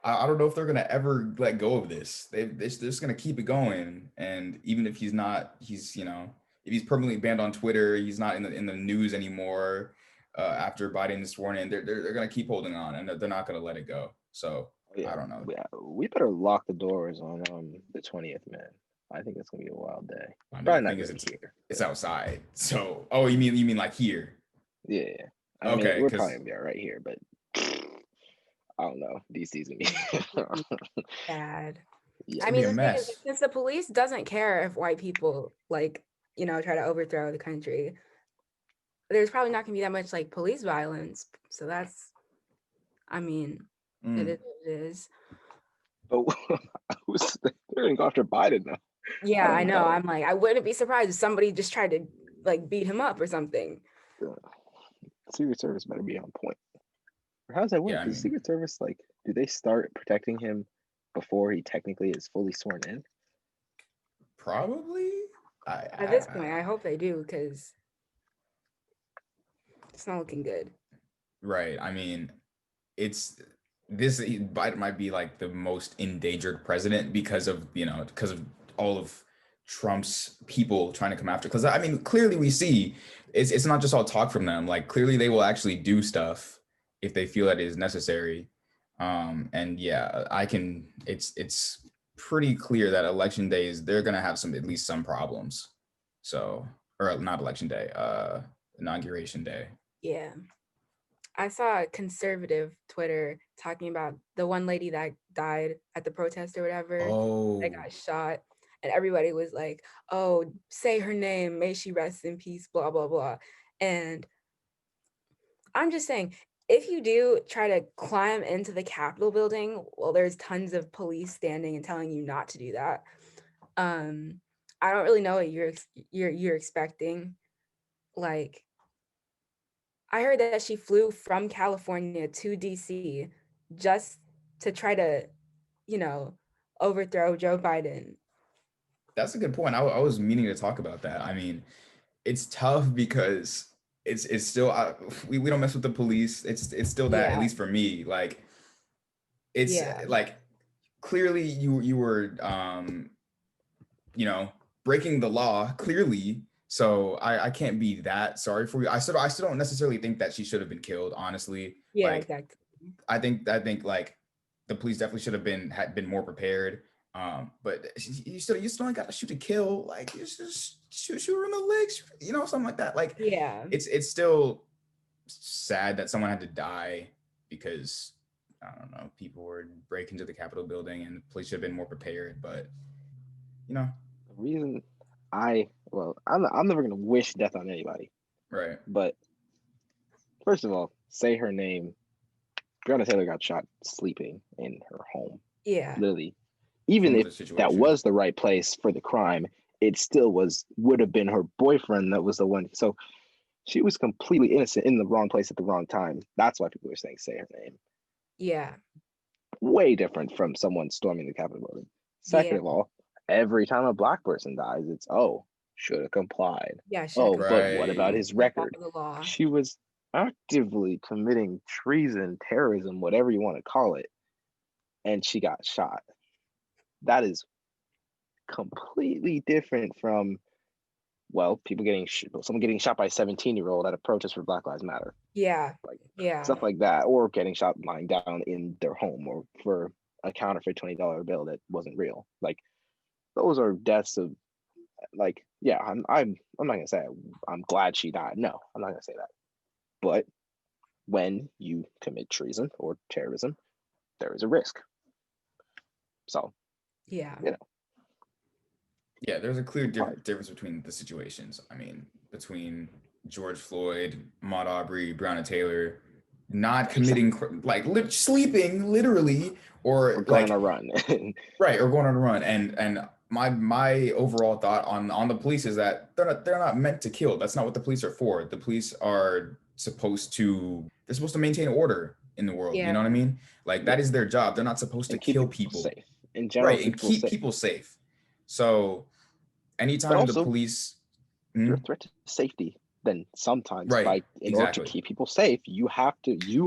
[SPEAKER 2] I don't know if they're gonna ever let go of this. They're just gonna keep it going. And even if he's if he's permanently banned on Twitter, he's not in the news anymore. After Biden is sworn in, they're going to keep holding on, and they're not going to let it go. So I don't know.
[SPEAKER 3] Yeah, we better lock the doors on the 20th, man. I think it's going to be a wild day.
[SPEAKER 2] I mean, probably not here. It's outside. So, oh, you mean like here?
[SPEAKER 3] Yeah. I mean, we're probably going to be all right here, but I don't know. DC's going to
[SPEAKER 4] be bad.
[SPEAKER 2] Yeah,
[SPEAKER 4] I mean, the thing is, since the police doesn't care if white people try to overthrow the country, there's probably not gonna be that much like police violence. So that's, I mean, it is what it is.
[SPEAKER 3] But they're gonna go after Biden now.
[SPEAKER 4] Yeah, I know. I'm like, I wouldn't be surprised if somebody just tried to like beat him up or something.
[SPEAKER 3] Secret Service better be on point. Or how does that work? Yeah, Does Secret Service do they start protecting him before he technically is fully sworn in?
[SPEAKER 2] Probably.
[SPEAKER 4] At this point, I hope they do, because it's not looking good.
[SPEAKER 2] Right. I mean, Biden might be like the most endangered president because of all of Trump's people trying to come after. Because I mean, clearly we see it's not just all talk from them. Like clearly they will actually do stuff if they feel that it is necessary. And yeah, it's pretty clear that election days they're gonna have at least some problems. So, or not election day, inauguration day.
[SPEAKER 4] Yeah. I saw a conservative Twitter talking about the one lady that died at the protest or whatever,
[SPEAKER 2] Oh,
[SPEAKER 4] that got shot. And everybody was like, oh, say her name, may she rest in peace, blah, blah, blah. And I'm just saying, if you do try to climb into the Capitol building, well, there's tons of police standing and telling you not to do that. I don't really know what you're expecting. Like, I heard that she flew from California to DC just to try to, you know, overthrow Joe Biden.
[SPEAKER 2] that's a good point. I was meaning to talk about that. I mean, it's tough because it's still we don't mess with the police. It's still that, at
[SPEAKER 4] Yeah,
[SPEAKER 2] least for me. Like it's
[SPEAKER 4] yeah,
[SPEAKER 2] like clearly you were you know, breaking the law clearly. So I can't be that sorry for you. I still don't necessarily think that she should have been killed, honestly.
[SPEAKER 4] yeah,
[SPEAKER 2] Like
[SPEAKER 4] exactly.
[SPEAKER 2] I think like the police definitely should have had been more prepared. But you still ain't got to shoot to kill. Like you just shoot her in the legs, you know, something like that. Like
[SPEAKER 4] Yeah,
[SPEAKER 2] it's still sad that someone had to die because I don't know, people were breaking into the Capitol building and the police should have been more prepared. But you know,
[SPEAKER 3] The reason I'm never gonna wish death on anybody,
[SPEAKER 2] right?
[SPEAKER 3] but first of all, say her name. Breonna Taylor got shot sleeping in her home.
[SPEAKER 4] yeah,
[SPEAKER 3] Literally, even
[SPEAKER 2] From
[SPEAKER 3] if
[SPEAKER 2] the
[SPEAKER 3] that
[SPEAKER 2] situation.
[SPEAKER 3] was the right place for the crime, it still would have been her boyfriend that was the one. So she was completely innocent in the wrong place at the wrong time. That's why people are saying say her name.
[SPEAKER 4] yeah,
[SPEAKER 3] Way different from someone storming the Capitol building. Second
[SPEAKER 4] yeah,
[SPEAKER 3] of all, every time a black person dies, it's should have complied.
[SPEAKER 4] yeah. Should have
[SPEAKER 3] Oh, but what about
[SPEAKER 2] Right.
[SPEAKER 3] his
[SPEAKER 4] follow
[SPEAKER 3] record?
[SPEAKER 4] the law.
[SPEAKER 3] She was actively committing treason, terrorism, whatever you want to call it, and she got shot. That is completely different from people someone getting shot by a 17-year-old at a protest for Black Lives Matter,
[SPEAKER 4] Yeah,
[SPEAKER 3] like
[SPEAKER 4] yeah,
[SPEAKER 3] stuff like that, or getting shot lying down in their home, or for a counterfeit $20 bill that wasn't real. Like those are deaths of yeah. I'm not gonna say I'm glad she died. No, I'm not gonna say that. But when you commit treason or terrorism, there is a risk. So
[SPEAKER 4] yeah,
[SPEAKER 3] you know,
[SPEAKER 2] Yeah, there's a clear
[SPEAKER 3] hard.
[SPEAKER 2] difference between the situations. I mean, between George Floyd, Ahmaud Arbery, Breonna Taylor, not committing sleeping literally,
[SPEAKER 3] We're
[SPEAKER 2] or
[SPEAKER 3] going on
[SPEAKER 2] like
[SPEAKER 3] a run.
[SPEAKER 2] right, or going on a run. And my overall thought on the police is that they're not meant to kill. That's not what the police are for. The police are they're supposed to maintain order in the world. You
[SPEAKER 4] yeah,
[SPEAKER 2] know what I mean? Like
[SPEAKER 3] Yeah,
[SPEAKER 2] that is their job. They're not supposed to
[SPEAKER 3] and keep
[SPEAKER 2] kill
[SPEAKER 3] people
[SPEAKER 2] people.
[SPEAKER 3] safe. In general,
[SPEAKER 2] Right,
[SPEAKER 3] keep
[SPEAKER 2] and
[SPEAKER 3] people
[SPEAKER 2] keep
[SPEAKER 3] safe.
[SPEAKER 2] people safe. So
[SPEAKER 3] But
[SPEAKER 2] anytime the
[SPEAKER 3] also,
[SPEAKER 2] police
[SPEAKER 3] if you're a threat to safety, then sometimes
[SPEAKER 2] right,
[SPEAKER 3] in order to
[SPEAKER 2] exactly,
[SPEAKER 3] keep people safe, you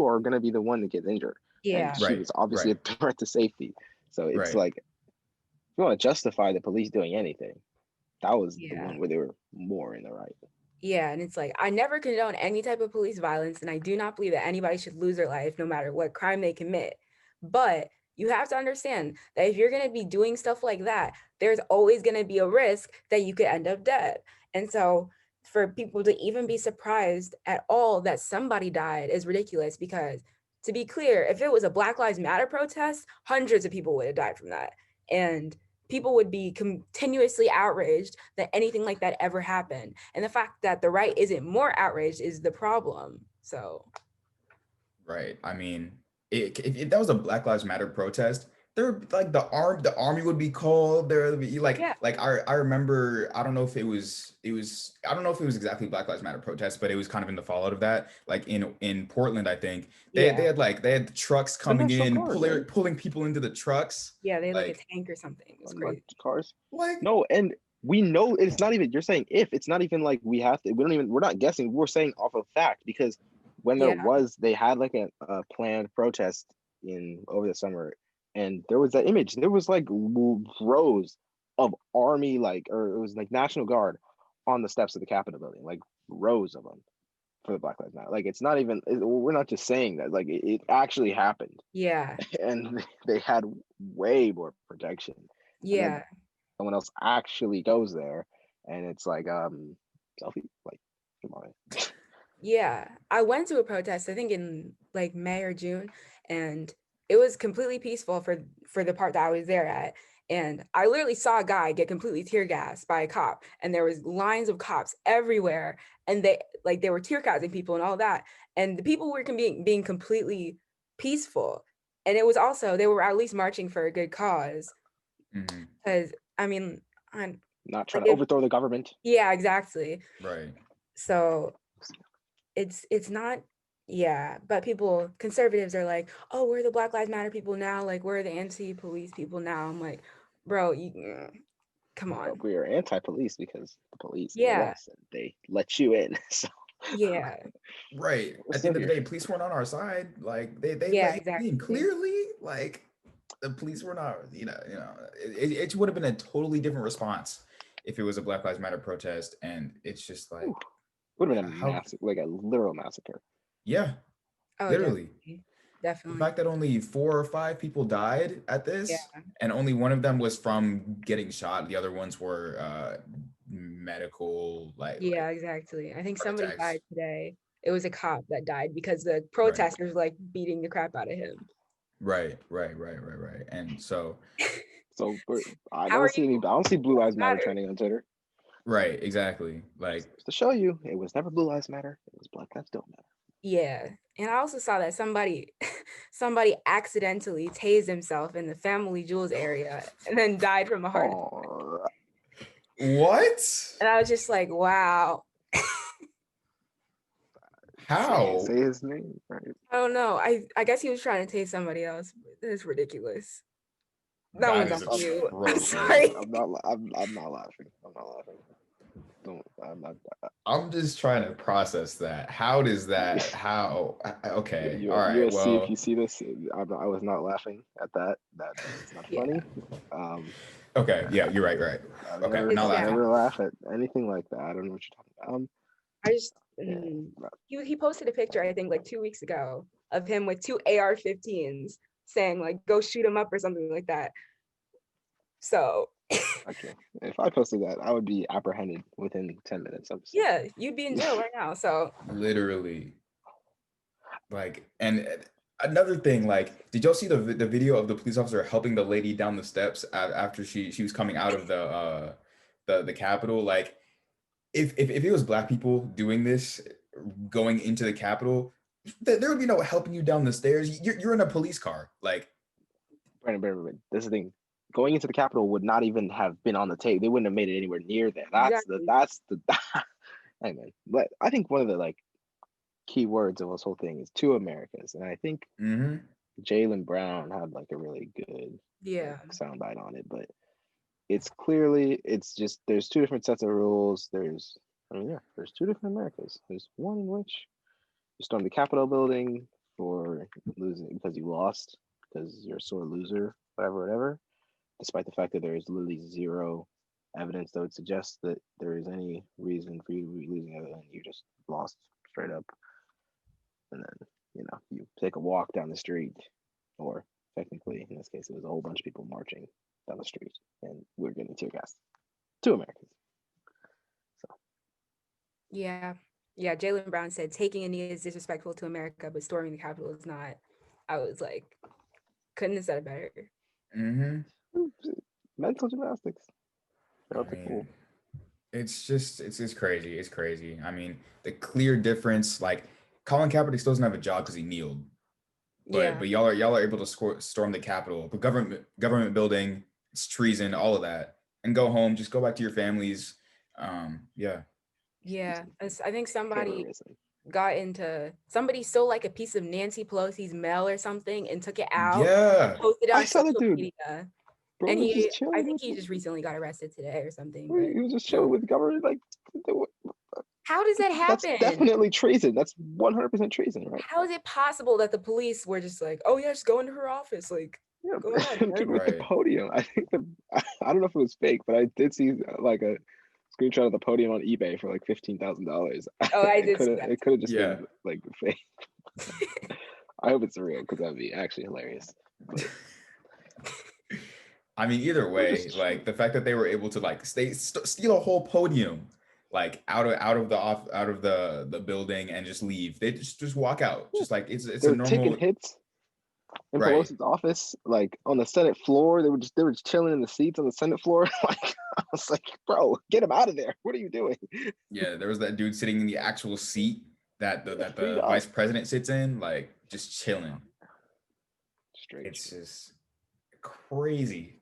[SPEAKER 3] are going to be the one that gets injured. And
[SPEAKER 4] yeah,
[SPEAKER 3] she
[SPEAKER 2] right,
[SPEAKER 3] was obviously
[SPEAKER 2] right,
[SPEAKER 3] a threat to safety. So it's
[SPEAKER 2] right,
[SPEAKER 3] like, if you want to justify the police doing anything, that was the
[SPEAKER 4] yeah.
[SPEAKER 3] one where they were more in the right.
[SPEAKER 4] Yeah, and it's like, I never condone any type of police violence, and I do not believe that anybody should lose their life no matter what crime they commit. But you have to understand that if you're going to be doing stuff like that, there's always going to be a risk that you could end up dead. And so for people to even be surprised at all that somebody died is ridiculous, because to be clear, if it was a Black Lives Matter protest, hundreds of people would have died from that. And people would be continuously outraged that anything like that ever happened. And the fact that the right isn't more outraged is the problem. So,
[SPEAKER 2] right. I mean, if that was a Black Lives Matter protest, there like the army would be called. There would be
[SPEAKER 4] yeah,
[SPEAKER 2] I remember, I don't know if I don't know if it was exactly Black Lives Matter protest, but it was kind of in the fallout of that. Like in Portland, I think
[SPEAKER 4] yeah,
[SPEAKER 2] they had the trucks
[SPEAKER 3] The
[SPEAKER 2] coming
[SPEAKER 3] National
[SPEAKER 2] in,
[SPEAKER 3] Guard, right?
[SPEAKER 2] pulling people into the trucks.
[SPEAKER 4] yeah, they had like a
[SPEAKER 2] Like
[SPEAKER 4] tank or something. It was
[SPEAKER 3] Unmarked
[SPEAKER 4] crazy.
[SPEAKER 3] cars.
[SPEAKER 2] like
[SPEAKER 3] No, and we know it's not even, you're saying if, it's not even like we're not guessing, we're saying off of fact, because when
[SPEAKER 4] Yeah,
[SPEAKER 3] they had like a planned protest over the summer, and there was that image, there was like rows of army, or it was like National Guard on the steps of the Capitol building, like rows of them for the Black Lives Matter. Like it's not even, we're not just saying that, like it actually happened,
[SPEAKER 4] yeah,
[SPEAKER 3] and they had way more protection. And then
[SPEAKER 4] yeah,
[SPEAKER 3] someone else actually goes there, and it's like selfie, like come on.
[SPEAKER 4] Yeah, I went to a protest, I think in like May or June, and it was completely peaceful for the part that I was there at. And I literally saw a guy get completely tear gassed by a cop, and there was lines of cops everywhere, and they were tear gassing people and all that. And the people were being completely peaceful. And it was also they were at least marching for a good cause.
[SPEAKER 2] Hmm.
[SPEAKER 4] Because I mean, I'm
[SPEAKER 3] Not trying
[SPEAKER 4] like
[SPEAKER 3] to overthrow the government.
[SPEAKER 4] yeah, exactly.
[SPEAKER 2] Right.
[SPEAKER 4] So it's not yeah, but conservatives are like, oh, we're the Black Lives Matter people now, like we're the anti-police people now. I'm like, bro, come
[SPEAKER 3] But
[SPEAKER 4] on.
[SPEAKER 3] we are anti-police because the police know
[SPEAKER 4] Yeah,
[SPEAKER 3] us and they let you in. So
[SPEAKER 4] yeah,
[SPEAKER 2] Right.
[SPEAKER 3] we're
[SPEAKER 2] At the
[SPEAKER 3] still
[SPEAKER 2] end of the
[SPEAKER 3] here.
[SPEAKER 2] day, police weren't on our side. Like they
[SPEAKER 4] yeah,
[SPEAKER 2] let him in
[SPEAKER 4] exactly.
[SPEAKER 2] clearly. Like the police were not. It would have been a totally different response if it was a Black Lives Matter protest, and it's just like,
[SPEAKER 3] Whew. Would have been a
[SPEAKER 2] how?
[SPEAKER 3] massive, like a literal massacre.
[SPEAKER 2] Yeah,
[SPEAKER 4] Oh,
[SPEAKER 2] literally.
[SPEAKER 4] definitely.
[SPEAKER 2] The
[SPEAKER 4] Definitely.
[SPEAKER 2] fact that only 4 or 5 people died at
[SPEAKER 4] Yeah.
[SPEAKER 2] this, and only one of them was from getting shot. The other ones were medical,
[SPEAKER 4] Yeah, exactly. I think
[SPEAKER 2] heart
[SPEAKER 4] somebody
[SPEAKER 2] attacks.
[SPEAKER 4] died today. It was a cop that died because the
[SPEAKER 2] Right.
[SPEAKER 4] protesters like beating the crap out of him.
[SPEAKER 2] Right. And so,
[SPEAKER 3] So I
[SPEAKER 4] How are
[SPEAKER 3] don't see
[SPEAKER 4] you
[SPEAKER 3] any. I don't see Blue Lives Matter
[SPEAKER 4] matter?
[SPEAKER 3] trending on Twitter.
[SPEAKER 2] right, exactly. Like,
[SPEAKER 3] Just to show you, it was never Blue Lives Matter. It was Black Lives Don't Matter.
[SPEAKER 4] Yeah. And I also saw that somebody accidentally tased himself in the Family Jewels area and then died from a heart attack.
[SPEAKER 3] Oh,
[SPEAKER 2] what?
[SPEAKER 4] And I was just like, wow.
[SPEAKER 2] How?
[SPEAKER 3] say his name, right?
[SPEAKER 4] I don't know. I guess he was trying to tase somebody else. That's ridiculous. That
[SPEAKER 2] That
[SPEAKER 4] one's
[SPEAKER 2] is
[SPEAKER 4] on you. I'm
[SPEAKER 2] atrocious.
[SPEAKER 4] sorry.
[SPEAKER 3] I'm not. I'm not laughing. I'm not laughing. Don't. I'm not.
[SPEAKER 2] I'm just trying to process that. How does that? How? Okay. All right.
[SPEAKER 3] USC. If
[SPEAKER 2] Well.
[SPEAKER 3] you see this, I was not laughing at that. That's not
[SPEAKER 4] Yeah.
[SPEAKER 3] funny.
[SPEAKER 2] Okay. Yeah. You're right. Right.
[SPEAKER 3] I
[SPEAKER 2] Okay.
[SPEAKER 3] never,
[SPEAKER 4] It's
[SPEAKER 2] Not
[SPEAKER 3] I
[SPEAKER 2] laughing.
[SPEAKER 4] sad.
[SPEAKER 3] never laugh at anything like that. I don't know what you're talking about.
[SPEAKER 4] I just
[SPEAKER 3] Yeah,
[SPEAKER 4] he posted a picture, I think like 2 weeks ago, of him with two AR-15s saying like go shoot him up or something like that. So
[SPEAKER 3] okay. If I posted that, I would be apprehended within 10 minutes. I'm just saying.
[SPEAKER 4] yeah, you'd be in jail right now. So
[SPEAKER 2] Literally. Like, and another thing, like, did y'all see the video of the police officer helping the lady down the steps after she was coming out of the Capitol? Like, if it was black people doing this, going into the Capitol, there would be no helping you down the stairs. You're in a police car. Like,
[SPEAKER 3] Brandon, this is the thing. Going into the Capitol would not even have been on the tape. They wouldn't have made it anywhere near there.
[SPEAKER 4] exactly.
[SPEAKER 3] That's the hey man. But I think one of the like key words of this whole thing is two Americas. And I think
[SPEAKER 2] mm-hmm,
[SPEAKER 3] Jaylen Brown had like a really good like
[SPEAKER 4] Yeah.
[SPEAKER 3] soundbite on it. But it's just there's two different sets of rules. There's two different Americas. There's one in which you storm the Capitol building for losing because you lost, because you're a sore loser, whatever. Despite the fact that there is literally zero evidence that would suggest that there is any reason for you to be losing other than you just lost straight up. And then, you take a walk down the street, or technically, in this case, it was a whole bunch of people marching down the street, and we're getting tear gassed. Two Americans. So,
[SPEAKER 4] Yeah. Yeah. Jaylen Brown said taking a knee is disrespectful to America, but storming the Capitol is not. I was like, couldn't have said it better.
[SPEAKER 2] mm-hmm.
[SPEAKER 3] mental gymnastics.
[SPEAKER 2] I mean, it's just crazy. It's crazy. I mean, the clear difference, like Colin Kaepernick still doesn't have a job because he kneeled.
[SPEAKER 4] Yeah.
[SPEAKER 2] But y'all are able to storm the Capitol, the government building, it's treason, all of that, and go home. Just go back to your families. Yeah.
[SPEAKER 4] Yeah. I think somebody
[SPEAKER 3] Terrorism.
[SPEAKER 4] somebody stole like a piece of Nancy Pelosi's mail or something and took it out,
[SPEAKER 2] Yeah.
[SPEAKER 4] posted it
[SPEAKER 3] I
[SPEAKER 4] on
[SPEAKER 3] saw that
[SPEAKER 4] social
[SPEAKER 3] dude.
[SPEAKER 4] media.
[SPEAKER 3] Bro
[SPEAKER 4] And
[SPEAKER 3] was just chilling.
[SPEAKER 4] I think he just recently got arrested today or something.
[SPEAKER 3] He
[SPEAKER 4] But
[SPEAKER 3] was just chilling with the government. Like,
[SPEAKER 4] how does that
[SPEAKER 3] that's
[SPEAKER 4] happen?
[SPEAKER 3] definitely treason. That's 100% treason, right?
[SPEAKER 4] How is it possible that the police were just like, oh yeah, just go into her office, like
[SPEAKER 3] Yeah,
[SPEAKER 4] go ahead,
[SPEAKER 3] dude,
[SPEAKER 4] man.
[SPEAKER 3] with the
[SPEAKER 2] Right.
[SPEAKER 3] podium. I think I don't know if it was fake, but I did see like a screenshot of the podium on eBay for like $15,000.
[SPEAKER 4] Oh, I did see that.
[SPEAKER 3] It could have just
[SPEAKER 2] Yeah.
[SPEAKER 3] been like fake. I hope it's real because that'd be actually hilarious. But
[SPEAKER 2] I mean, either way,
[SPEAKER 3] just
[SPEAKER 2] like the fact that they were able to like steal a whole podium like out of the building and just leave. They just walk out. Just like it's
[SPEAKER 3] They
[SPEAKER 2] a
[SPEAKER 3] were taking
[SPEAKER 2] normal,
[SPEAKER 3] hits in
[SPEAKER 2] right.
[SPEAKER 3] Pelosi's office, like on the Senate floor. They were just chilling in the seats on the Senate floor. Like I was like, bro, get him out of there. What are you doing?
[SPEAKER 2] Yeah, there was that dude sitting in the actual seat that
[SPEAKER 3] Freed
[SPEAKER 2] the
[SPEAKER 3] up.
[SPEAKER 2] vice president sits in, like just chilling.
[SPEAKER 3] Straight.
[SPEAKER 2] It's just crazy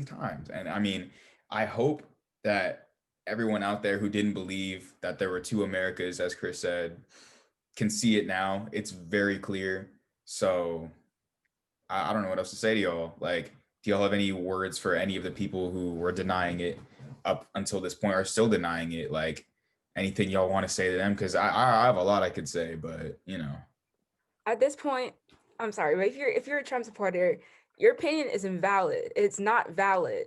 [SPEAKER 2] times. And I mean, I hope that everyone out there who didn't believe that there were two Americas, as Chris said, can see it now. It's very clear. So I don't know what else to say to y'all. Like, do y'all have any words for any of the people who were denying it up until this point, are still denying it? Like, anything y'all want to say to them? Because I have a lot I could say, but you know.
[SPEAKER 4] At this point, I'm sorry, but if you're a Trump supporter, your opinion is invalid. It's not valid.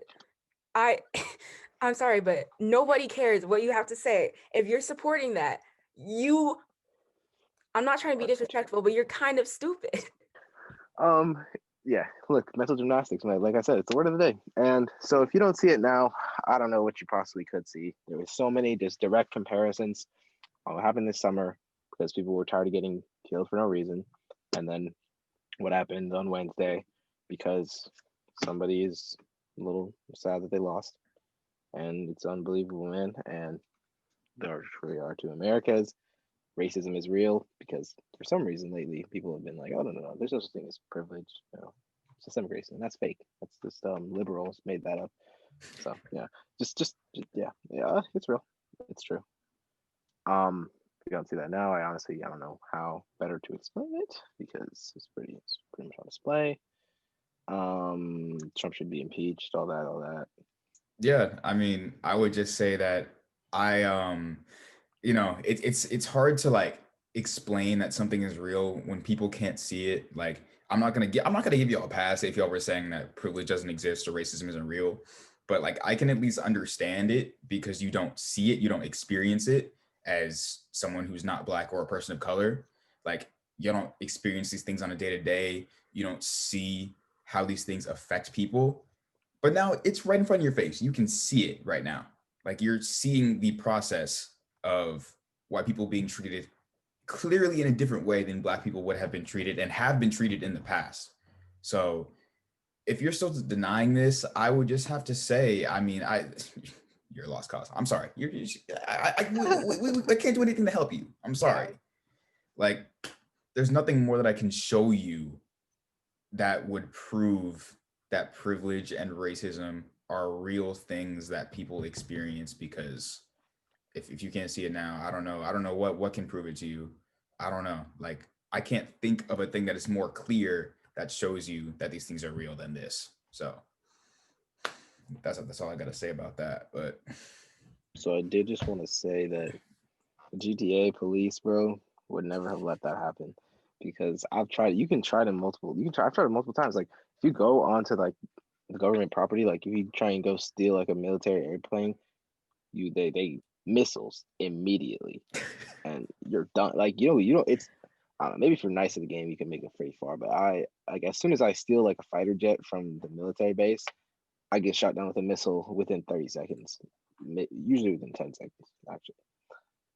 [SPEAKER 4] I'm sorry, but nobody cares what you have to say. If you're supporting that, I'm not trying to be disrespectful, but you're kind of stupid.
[SPEAKER 3] Yeah, look, mental gymnastics, man. Like I said, it's the word of the day. And so if you don't see it now, I don't know what you possibly could see. There was so many just direct comparisons on what happened this summer because people were tired of getting killed for no reason. And then what happened on Wednesday because somebody is a little sad that they lost. And it's unbelievable, man. And there truly are two Americas. Racism is real because for some reason lately people have been like, oh no, there's no such thing as privilege. Systemic racism, that's fake. That's just liberals made that up. So yeah, just yeah, it's real. It's true. If you don't see that now, I don't know how better to explain it because it's pretty much on display. Trump should be impeached, all that.
[SPEAKER 2] Yeah, I mean, I would just say that it's hard to like explain that something is real when people can't see it. Like I'm not gonna give y'all a pass if y'all were saying that privilege doesn't exist or racism isn't real, but like I can at least understand it because you don't see it, you don't experience it as someone who's not Black or a person of color. Like you don't experience these things on a day to day. You don't see how these things affect people. But now it's right in front of your face. You can see it right now. Like you're seeing the process of white people being treated clearly in a different way than Black people would have been treated and have been treated in the past. So if you're still denying this, I would just have to say, I mean, you're a lost cause. I'm sorry. I can't do anything to help you. I'm sorry. Like, there's nothing more that I can show you that would prove that privilege and racism are real things that people experience, because if you can't see it now, I don't know what can prove it to you. I don't know. Like I can't think of a thing that is more clear that shows you that these things are real than this. So that's all I got to say about that. But
[SPEAKER 3] so I did just want to say that GTA police, bro, would never have let that happen because I've tried. I've tried it multiple times. Like if you go onto like the government property, like if you try and go steal like a military airplane, they missiles immediately, and you're done. Like you know it's maybe if you're nice at the game, you can make it pretty far. But I like as soon as I steal like a fighter jet from the military base, I get shot down with a missile within 30 seconds, usually within 10 seconds actually.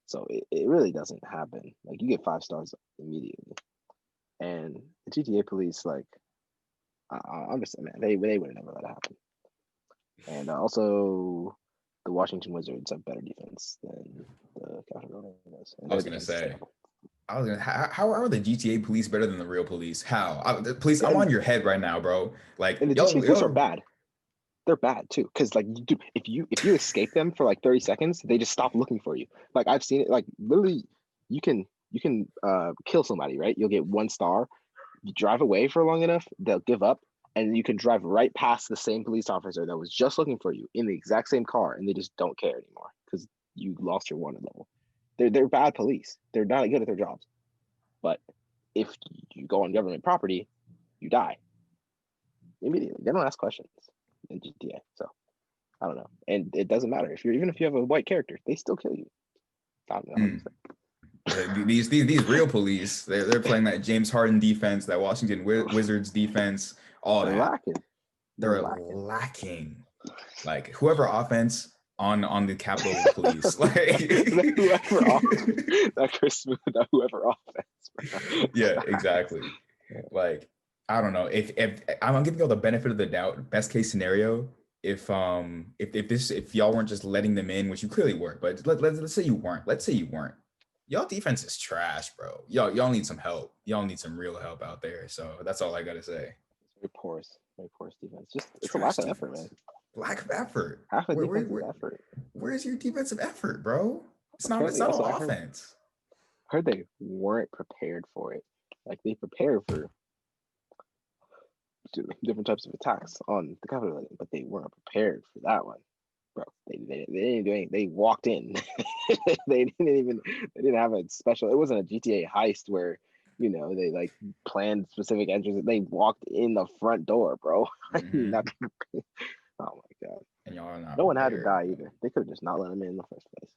[SPEAKER 3] So it really doesn't happen. Like you get 5 stars immediately. And the GTA police, like, I'm just man, they would have never let it happen. And also, the Washington Wizards have better defense than the Confederate does.
[SPEAKER 2] I was gonna say, how are the GTA police better than the real police? How? Police, I'm on your head right now, bro. Like,
[SPEAKER 3] and the GTA police are bad. They're bad too, because like dude, if you escape them for like 30 seconds, they just stop looking for you. Like I've seen it. Like literally, you can kill somebody, right? You'll get 1 star. You drive away for long enough, they'll give up, and you can drive right past the same police officer that was just looking for you in the exact same car, and they just don't care anymore because you lost your wanted level. They're bad police. They're not good at their jobs. But if you go on government property, you die immediately. They don't ask questions in GTA. So I don't know. And it doesn't matter even if you have a white character, they still kill you. I don't know.
[SPEAKER 2] These real police, they're playing that James Harden defense, that Washington Wizards defense, all
[SPEAKER 3] They're
[SPEAKER 2] that.
[SPEAKER 3] lacking.
[SPEAKER 2] They're lacking. Like whoever offense on the Capitol Police. Like
[SPEAKER 3] that Chris Smooth, whoever offense.
[SPEAKER 2] Yeah, exactly. Like, I don't know. If I'm giving y'all the benefit of the doubt, best case scenario, if y'all weren't just letting them in, which you clearly weren't, but let's say you weren't. Let's say you weren't. Y'all defense is trash, bro. Y'all need some help. Y'all need some real help out there. So that's all I gotta say.
[SPEAKER 3] Very porous defense. Just it's
[SPEAKER 2] Trash
[SPEAKER 3] a lack of effort,
[SPEAKER 2] defense.
[SPEAKER 3] man.
[SPEAKER 2] Lack of effort.
[SPEAKER 3] Half of defense is effort.
[SPEAKER 2] Where's your defensive effort, bro? It's not
[SPEAKER 3] Apparently,
[SPEAKER 2] all
[SPEAKER 3] also,
[SPEAKER 2] offense.
[SPEAKER 3] I heard they weren't prepared for it. Like they prepared for different types of attacks on the Capitol building, but they weren't prepared for that one, bro. They didn't do anything. They walked in. They didn't have a special. It wasn't a GTA heist where they like planned specific entrances. They walked in the front door, bro.
[SPEAKER 2] Mm-hmm.
[SPEAKER 3] Oh my god.
[SPEAKER 2] And y'all are not.
[SPEAKER 3] No one had to
[SPEAKER 2] prepared.
[SPEAKER 3] die either. They could have just not let them in the first place.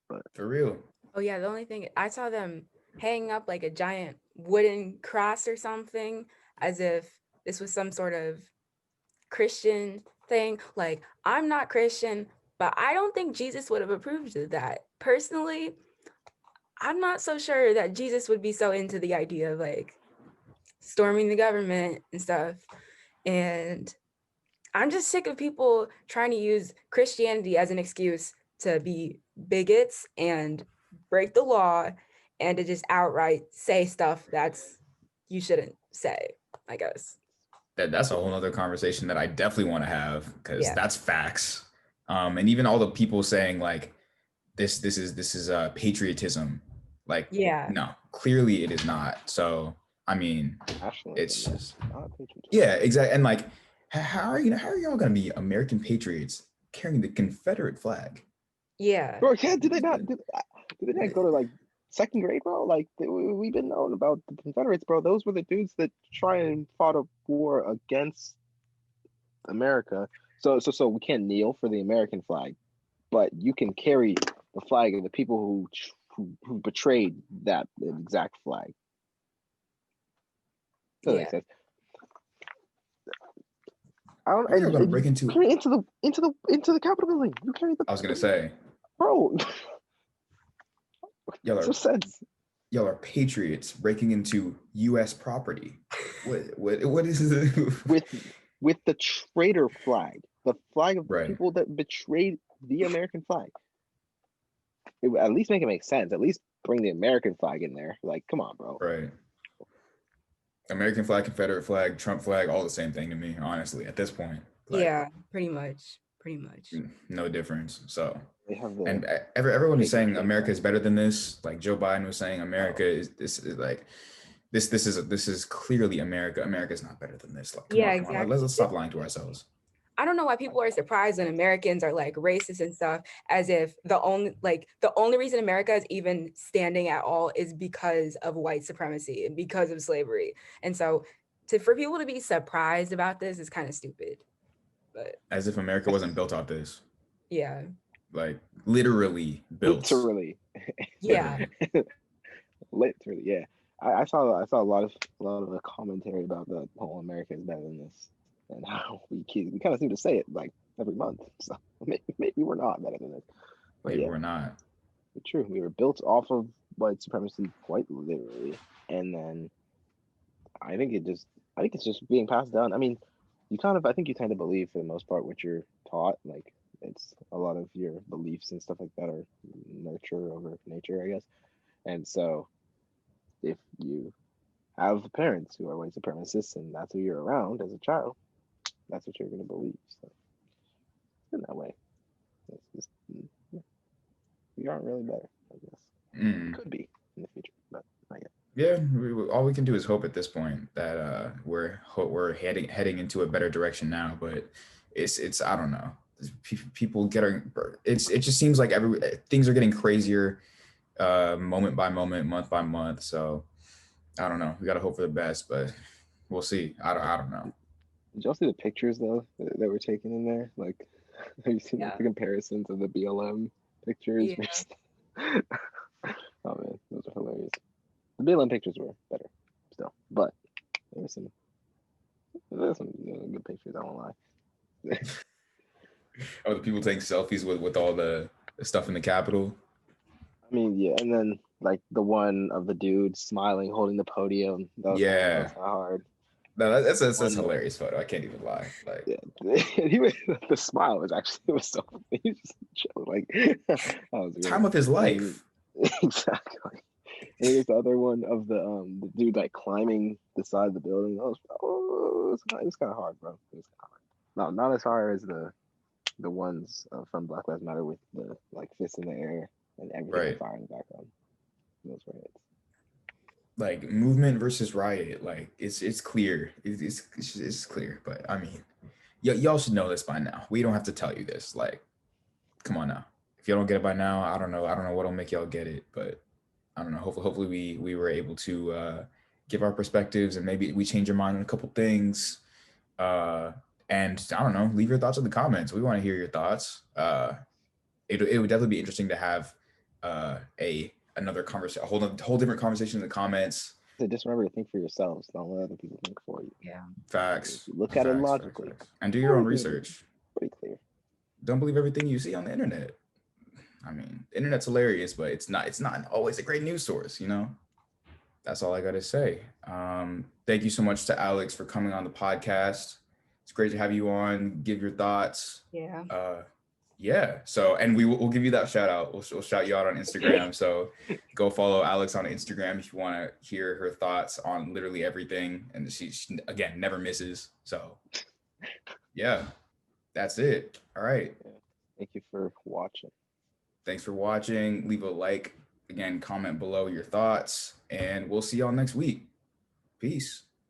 [SPEAKER 3] But
[SPEAKER 2] For real.
[SPEAKER 4] Oh yeah, the only thing I saw them hang up like a giant wooden cross or something, as if this was some sort of Christian thing. Like, I'm not Christian, but I don't think Jesus would have approved of that. Personally, I'm not so sure that Jesus would be so into the idea of like storming the government and stuff. And I'm just sick of people trying to use Christianity as an excuse to be bigots and break the law and to just outright say stuff that's you shouldn't say, I guess.
[SPEAKER 2] That's a whole other conversation that I definitely want to have, because
[SPEAKER 4] Yeah.
[SPEAKER 2] that's facts. And even all the people saying like this is patriotism. Like,
[SPEAKER 4] Yeah.
[SPEAKER 2] no, clearly it is not. So I mean,
[SPEAKER 3] nationalism,
[SPEAKER 2] it's just
[SPEAKER 3] not patriotism.
[SPEAKER 2] yeah, exactly. And like, how are y'all gonna be American patriots carrying the Confederate flag?
[SPEAKER 4] Yeah.
[SPEAKER 3] Bro, yeah, did they not go to like second grade, bro? Like we've been known about the Confederates, bro. Those were the dudes that try and fought a war against America. So we can't kneel for the American flag, but you can carry the flag of the people who betrayed that exact flag. That makes sense. I don't.
[SPEAKER 2] How are y'all gonna break into
[SPEAKER 3] the Capitol building? You carry the.
[SPEAKER 2] I was gonna say,
[SPEAKER 3] bro.
[SPEAKER 2] y'all
[SPEAKER 3] Makes no sense.
[SPEAKER 2] Y'all are patriots breaking into U.S. property. What is it?
[SPEAKER 3] with the traitor flag, the flag of the
[SPEAKER 2] Right.
[SPEAKER 3] people that betrayed the American flag. It would at least make it make sense. At least bring the American flag in there. Like, come on, bro.
[SPEAKER 2] Right. American flag, Confederate flag, Trump flag, all the same thing to me, honestly, at this point. Like,
[SPEAKER 4] Yeah, pretty much.
[SPEAKER 2] No difference. So,
[SPEAKER 3] They have
[SPEAKER 2] and everyone is saying
[SPEAKER 3] flag.
[SPEAKER 2] America is better than this. Like Joe Biden was saying, America is like this is clearly America. America is not better than this. Like, come on.
[SPEAKER 4] Exactly.
[SPEAKER 2] Let's stop lying to ourselves.
[SPEAKER 4] I don't know why people are surprised when Americans are like racist and stuff, as if the only reason America is even standing at all is because of white supremacy and because of slavery. And so for people to be surprised about this is kind of stupid. But
[SPEAKER 2] as if America wasn't built off this.
[SPEAKER 4] Yeah.
[SPEAKER 2] Like literally built.
[SPEAKER 3] Literally.
[SPEAKER 4] Yeah.
[SPEAKER 3] Literally, yeah. I saw a lot of the commentary about the whole America is better than this, and how we kind of seem to say it like every month. So maybe we're not better than this. But
[SPEAKER 2] Maybe
[SPEAKER 3] yeah,
[SPEAKER 2] we're not.
[SPEAKER 3] True. We were built off of white supremacy quite literally, and then I think it's just being passed down. I mean, I think you tend to believe for the most part what you're taught. Like it's a lot of your beliefs and stuff like that are nurture over nature, I guess. And so if you have parents who are white supremacists and that's who you're around as a child, that's what you're going to believe. So in that way, it's just, we aren't really better, I guess. Could be in the future, but not yet.
[SPEAKER 2] Yeah, all we can do is hope at this point that we're heading into a better direction now. But it's I don't know. People getting it just seems like things are getting crazier, moment by moment, month by month. So I don't know. We gotta hope for the best, but we'll see. I don't know.
[SPEAKER 3] Did y'all see the pictures though that were taken in there? Like, have you seen like, the comparisons of the BLM pictures?
[SPEAKER 4] Yeah.
[SPEAKER 3] Oh man, those are hilarious. The BLM pictures were better still, but there's some good pictures. I won't lie.
[SPEAKER 2] Oh, the people taking selfies with all the stuff in the Capitol.
[SPEAKER 3] I mean, yeah, and then like the one of the dude smiling, holding the podium. That was kind
[SPEAKER 2] Yeah,
[SPEAKER 3] of hard.
[SPEAKER 2] no, that's a
[SPEAKER 3] One,
[SPEAKER 2] hilarious photo. I can't even lie. Like,
[SPEAKER 3] yeah, he was, the smile was actually it was so funny. He was just chilling, like that was
[SPEAKER 2] time
[SPEAKER 3] great.
[SPEAKER 2] of his life.
[SPEAKER 3] Exactly. And there's the other one of the dude like climbing the side of the building. It was kind of hard, bro. It was kind of hard. No, not as hard as the ones from Black Lives Matter with the like fists in the air and everything on
[SPEAKER 2] Right.
[SPEAKER 3] fire in the background. Those were it.
[SPEAKER 2] Like movement versus riot. Like it's clear. It's clear. But I mean, y'all should know this by now. We don't have to tell you this. Like, come on now. If y'all don't get it by now, I don't know what'll make y'all get it. But I don't know. Hopefully we were able to give our perspectives and maybe we change your mind on a couple things. And I don't know, leave your thoughts in the comments. We want to hear your thoughts. It would definitely be interesting to have another conversation, a whole different conversation in the comments.
[SPEAKER 3] So just remember to think for yourselves. Don't let other people think for you.
[SPEAKER 4] Yeah.
[SPEAKER 2] Facts.
[SPEAKER 3] Look at it logically.
[SPEAKER 2] Facts. And do your own research.
[SPEAKER 3] Pretty clear.
[SPEAKER 2] Don't believe everything you see on the internet. I mean, the internet's hilarious, but it's not always a great news source, you know? That's all I gotta say. Thank you so much to Alex for coming on the podcast. It's great to have you on, give your thoughts.
[SPEAKER 4] Yeah.
[SPEAKER 2] Yeah. So, and we'll give you that shout out. We'll shout you out on Instagram. So go follow Alex on Instagram if you want to hear her thoughts on literally everything. And she again, never misses. So yeah, that's it. All right.
[SPEAKER 3] Thank you for watching.
[SPEAKER 2] Thanks for watching. Leave a like, again, comment below your thoughts, and we'll see y'all next week. Peace.